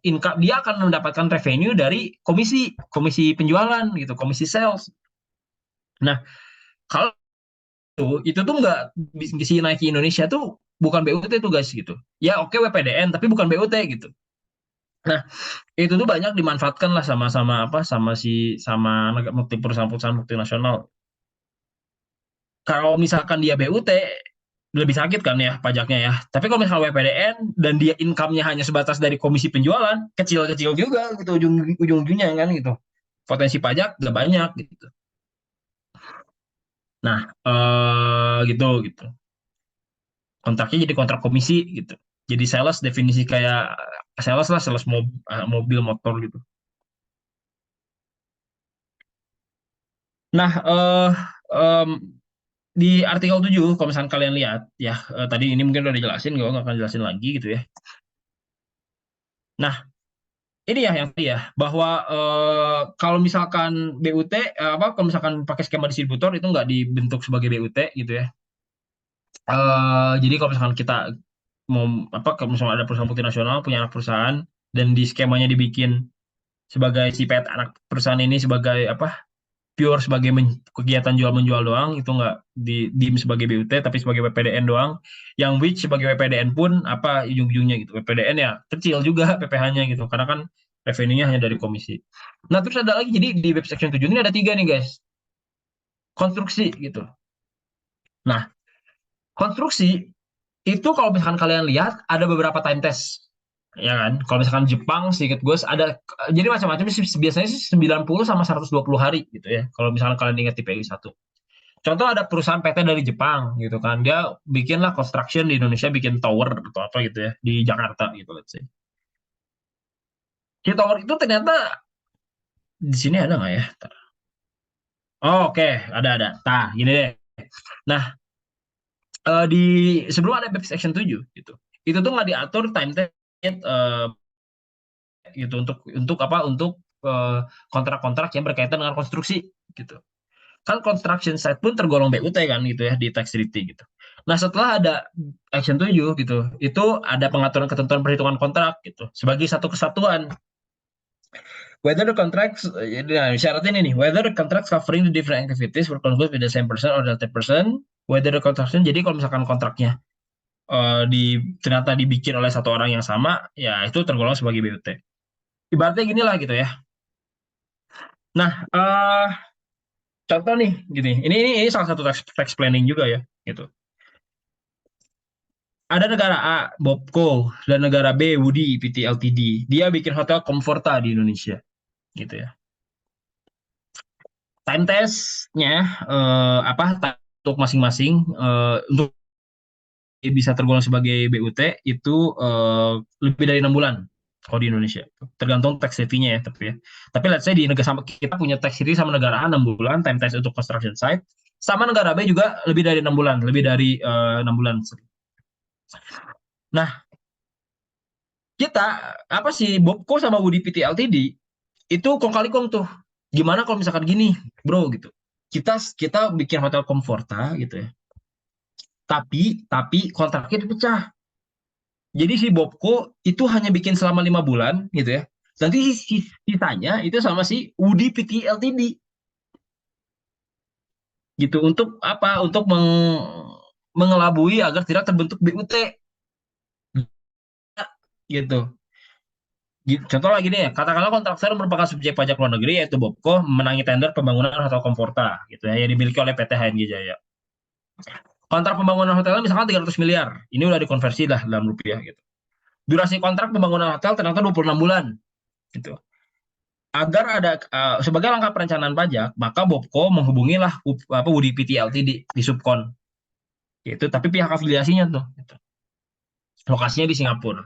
income, dia akan mendapatkan revenue dari komisi komisi penjualan gitu, komisi sales. Nah, kalau itu tuh nggak, si Nike Indonesia tuh bukan BUT tuh guys gitu. Ya oke WPDN tapi bukan BUT gitu. Nah, itu tuh banyak dimanfaatkan lah sama-sama apa sama perusahaan-perusahaan multinasional. Kalau misalkan dia BUT lebih sakit kan ya pajaknya ya. Tapi kalau misalkan WPDN dan dia income-nya hanya sebatas dari komisi penjualan, kecil-kecil juga gitu ujung-ujungnya kan gitu. Potensi pajak gak banyak gitu. Nah, gitu gitu. Kontraknya jadi kontrak komisi gitu. Jadi sales definisi kayak sales lah, sales mobil motor gitu. Nah, em, di artikel 7 kalau misalkan kalian lihat ya, tadi ini mungkin udah dijelasin, gue nggak akan jelasin lagi gitu ya. Nah, ini ya yang tadi ya, bahwa kalau misalkan BUT, kalau misalkan pakai skema distributor itu nggak dibentuk sebagai BUT gitu ya. Jadi kalau misalkan kita mau kalau misalkan ada perusahaan multinasional punya anak perusahaan dan di skemanya dibikin sebagai si PT anak perusahaan ini sebagai pure sebagai kegiatan jual menjual doang, itu nggak di sebagai BUT tapi sebagai WPDN doang, yang which sebagai WPDN pun ujung-ujungnya gitu WPDN ya kecil juga PPh-nya gitu karena kan revenue-nya hanya dari komisi. Nah terus ada lagi, jadi di web section 7 ini ada tiga nih guys, konstruksi gitu. Nah konstruksi itu kalau misalkan kalian lihat ada beberapa time test ya kan. Kalau misalkan Jepang sedikit gue ada, jadi macam-macam sih, biasanya sih 90 sama 120 hari gitu ya kalau misalkan kalian ingat di PI 1. Contoh ada perusahaan PT dari Jepang gitu kan, dia bikinlah construction di Indonesia, bikin tower atau apa gitu ya di Jakarta gitu let's say. Si tower itu ternyata di sini ada nggak ya? Oh, oke, ada. Nah, gini deh. Nah, di sebelum ada BPS Action 7 gitu. Itu tuh nggak diatur time test gitu untuk kontrak-kontrak yang berkaitan dengan konstruksi gitu. Kan construction site pun tergolong BUT kan gitu ya di tax treaty gitu. Nah, setelah ada Action 7 gitu, itu ada pengaturan ketentuan perhitungan kontrak gitu sebagai satu kesatuan. Whether the contracts, nah, syarat ini nih, whether the contracts covering the different activities were concluded with the same person or the third person, whether the construction, jadi kalau misalkan kontraknya ternyata dibikin oleh satu orang yang sama, ya itu tergolong sebagai BUT. Ibaratnya gini lah gitu ya. Nah, contoh nih, gini, ini salah satu tax planning juga ya, gitu. Ada negara A, Bobco, dan negara B, Woody PT Ltd. Dia bikin hotel Comforta di Indonesia, gitu ya. Time test-nya untuk masing-masing untuk bisa tergolong sebagai BUT itu lebih dari 6 bulan kalau di Indonesia. Tergantung tax savvy-nya ya, tapi ya. Tapi let's say di negara sama kita punya tax savvy sama negara A 6 bulan time test untuk construction site, sama negara B juga lebih dari 6 bulan, lebih dari 6 bulan. Nah, kita sih Bobco sama Woody PT Ltd itu kong kali kong tuh. Gimana kalau misalkan gini, bro gitu. Kita bikin hotel Comforta gitu ya. Tapi kontraknya dipecah. Jadi si Bobco itu hanya bikin selama 5 bulan gitu ya. Nanti sisanya itu sama si Woody PT Ltd gitu, untuk Untuk mengelabui agar tidak terbentuk BUT gitu. Contoh lagi nih, katakanlah kontraktor merupakan subjek pajak luar negeri yaitu Bobco menangi tender pembangunan Hotel Comforta gitu ya, yang dimiliki oleh PT HNG Jaya. Kontrak pembangunan hotelnya misalkan 300 miliar. Ini udah dikonversi lah dalam rupiah gitu. Durasi kontrak pembangunan hotel ternyata 26 bulan gitu. Agar ada sebagai langkah perencanaan pajak, maka Bobco menghubungilah Woody PT Ltd di Subkon. Gitu, tapi pihak afiliasinya tuh gitu. Lokasinya di Singapura.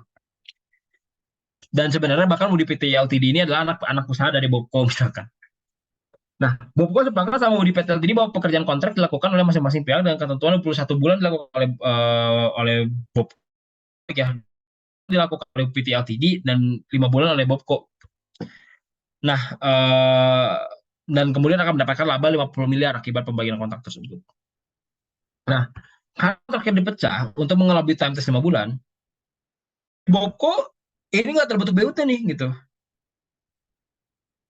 Dan sebenarnya bahkan Woody PT Ltd ini adalah anak usaha dari Bobco misalkan. Nah, Bobco sepakat sama Woody PT Ltd bahwa pekerjaan kontrak dilakukan oleh masing-masing pihak dengan ketentuan 21 bulan dilakukan oleh Bobco ya, dilakukan oleh PT Ltd dan 5 bulan oleh Bobco. Nah, dan kemudian akan mendapatkan laba 50 miliar akibat pembagian kontrak tersebut. Nah, kalau kontraknya dipecah untuk mengelabui time test 5 bulan, Boko ini nggak terbentuk BUT nih gitu.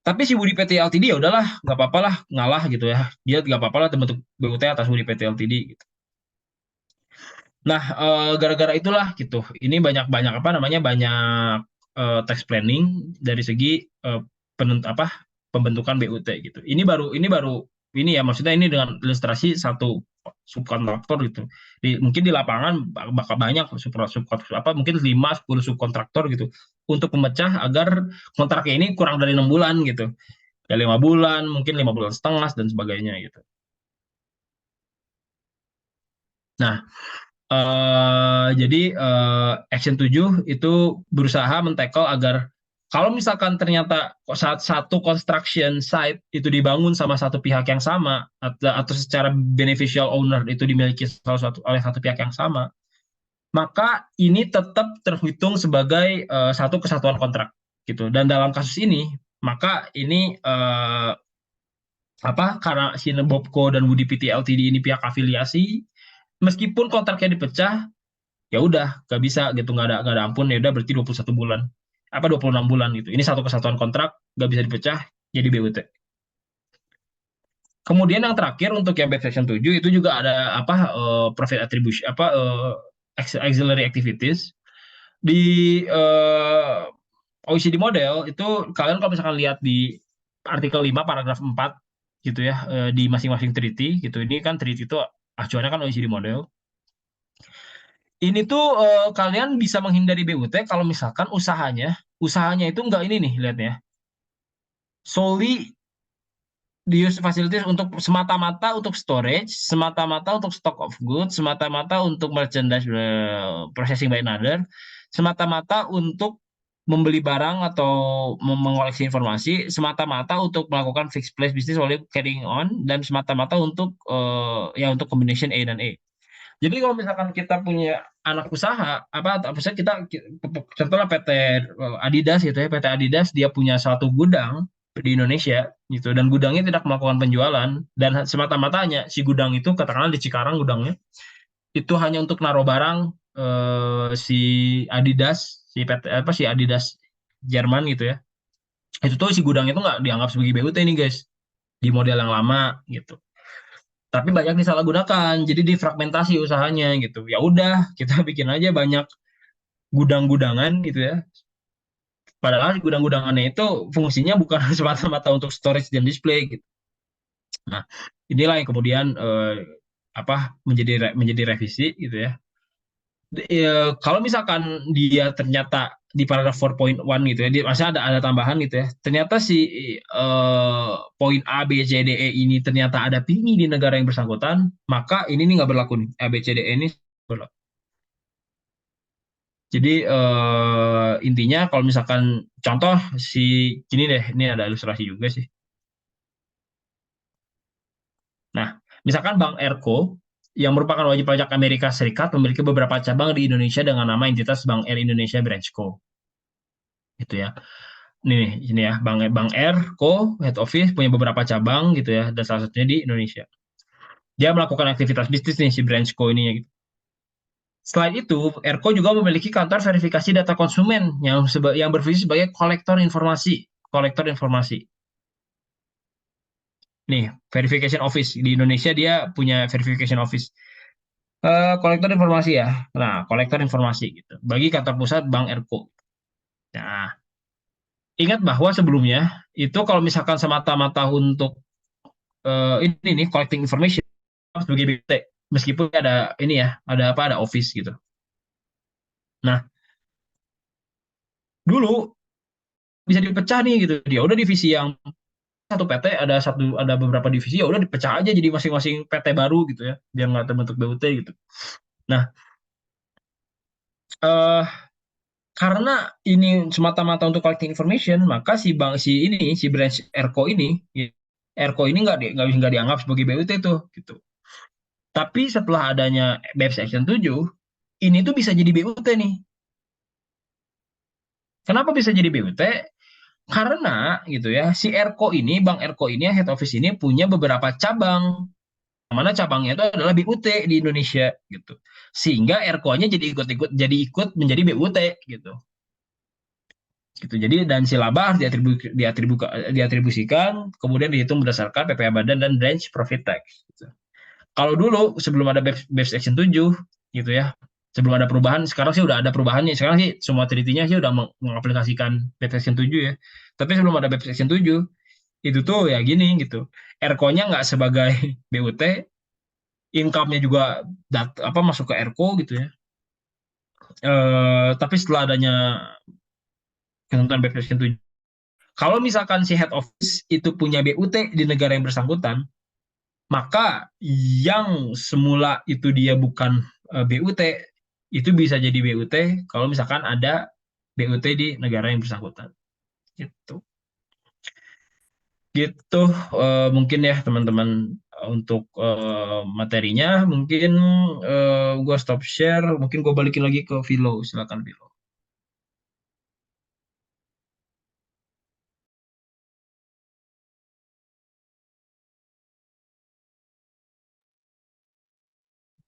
Tapi si Budi PT Ltd ya udahlah, nggak apa-apa lah, ngalah gitu ya. Dia nggak apa-apa lah terbentuk BUT atas Budi PT Ltd gitu. Nah, gara-gara itulah gitu. Ini banyak-banyak apa namanya banyak tax planning dari segi apa pembentukan BUT gitu. Ini baru ini ya maksudnya ini dengan ilustrasi satu subkontraktor gitu. Mungkin di lapangan bakal banyak subkontraktor apa mungkin 5 10 subkontraktor gitu untuk memecah agar kontraknya ini kurang dari 6 bulan gitu. Ya 5 bulan, mungkin 5 bulan setengah dan sebagainya gitu. Nah, jadi Action 7 itu berusaha men-tackle agar kalau misalkan ternyata saat satu construction site itu dibangun sama satu pihak yang sama atau secara beneficial owner itu dimiliki oleh satu pihak yang sama, maka ini tetap terhitung sebagai satu kesatuan kontrak gitu. Dan dalam kasus ini, maka ini apa karena si Bobco dan Budi PT Ltd ini pihak afiliasi, meskipun kontraknya dipecah ya udah nggak bisa gitu nggak ada ampun ya udah berarti 21 bulan apa 26 bulan gitu ini satu kesatuan kontrak nggak bisa dipecah jadi BUT. Kemudian yang terakhir untuk yang back section 7 itu juga ada apa profit attribution apa auxiliary activities di OECD model itu kalian kalau misalkan lihat di artikel 5 paragraf 4 gitu ya di masing-masing treaty gitu ini kan treaty itu acuannya kan OECD model. Ini tuh kalian bisa menghindari BUT kalau misalkan usahanya itu enggak ini nih lihatnya. Solely di use facilities untuk semata-mata untuk storage, semata-mata untuk stock of goods, semata-mata untuk merchandise processing by another, semata-mata untuk membeli barang atau mengoleksi informasi, semata-mata untuk melakukan fixed price business oleh carrying on dan semata-mata untuk ya untuk combination A dan E. Jadi kalau misalkan kita punya anak usaha, apa misalnya contohnya PT Adidas gitu ya, PT Adidas dia punya satu gudang di Indonesia gitu dan gudangnya tidak melakukan penjualan dan semata-matanya si gudang itu katakanlah di Cikarang gudangnya itu hanya untuk naruh barang si Adidas, si PT apa si Adidas Jerman gitu ya. Itu tuh si gudang itu nggak dianggap sebagai BUT nih guys di model yang lama gitu tapi banyak disalahgunakan jadi difragmentasi usahanya gitu ya udah kita bikin aja banyak gudang-gudangan gitu ya padahal gudang-gudangannya itu fungsinya bukan semata-mata untuk storage dan display gitu. Nah inilah yang kemudian apa menjadi revisi gitu ya. Kalau misalkan dia ternyata di paragraf 4.1 gitu ya, masih ada tambahan gitu ya. Ternyata si poin A, B, C, D, E ini ternyata ada tinggi di negara yang bersangkutan, maka ini nih nggak berlaku nih. A, B, C, D, E ini berlaku. Jadi intinya kalau misalkan contoh si gini deh, ini ada ilustrasi juga sih. Nah, misalkan Bank Erko yang merupakan wajib pajak Amerika Serikat memiliki beberapa cabang di Indonesia dengan nama entitas Bank Air Indonesia Branchco. Gitu ya. Ini ya, Bank Bank R, Co, Head Office punya beberapa cabang gitu ya, dan salah satunya di Indonesia. Dia melakukan aktivitas bisnis nih si Branch Co ini ya, gitu. Selain itu, Erko juga memiliki kantor verifikasi data konsumen yang berfungsi sebagai kolektor informasi. Kolektor informasi. Nih, verification office di Indonesia dia punya verification office. Kolektor informasi ya. Nah, kolektor informasi gitu. Bagi kantor pusat Bank Erko. Nah, ingat bahwa sebelumnya itu kalau misalkan semata-mata untuk ini nih collecting information sebagai BT meskipun ada ini ya ada apa ada office gitu. Nah dulu bisa dipecah nih gitu dia udah divisi yang satu PT ada beberapa divisi ya udah dipecah aja jadi masing-masing PT baru gitu ya biar nggak terbentuk BUT gitu. Nah eh, karena ini semata-mata untuk collecting information maka si branch Erko ini nggak dianggap sebagai BUT tuh gitu. Tapi setelah adanya BEPS Action 7 ini tuh bisa jadi BUT nih. Kenapa bisa jadi BUT? Karena gitu ya, si Erko ini, Bang Erko ini, head office ini punya beberapa cabang, mana cabangnya itu adalah BUT di Indonesia gitu. Sehingga Erko-nya jadi ikut menjadi BUT gitu. Gitu. Jadi dan si laba harus diatribusikan, kemudian dihitung berdasarkan PPh Badan dan branch profit tax. Gitu. Kalau dulu sebelum ada BEPS Action 7 gitu ya, sebelum ada perubahan, sekarang sih udah ada perubahannya. Sekarang sih semua treaty-nya sih udah mengaplikasikan BEPS Action 7 ya. Tapi sebelum ada BEPS Action 7, itu tuh ya gini gitu. ERCO-nya nggak sebagai BUT, income-nya juga masuk ke ERCO gitu ya. Tapi setelah adanya ketentuan BEPS Action 7, kalau misalkan si head office itu punya BUT di negara yang bersangkutan, maka yang semula itu dia bukan BUT, itu bisa jadi BUT kalau misalkan ada BUT di negara yang bersangkutan. Gitu. Gitu mungkin ya teman-teman untuk materinya mungkin gue stop share, mungkin gue balikin lagi ke Vilo, silakan Vilo.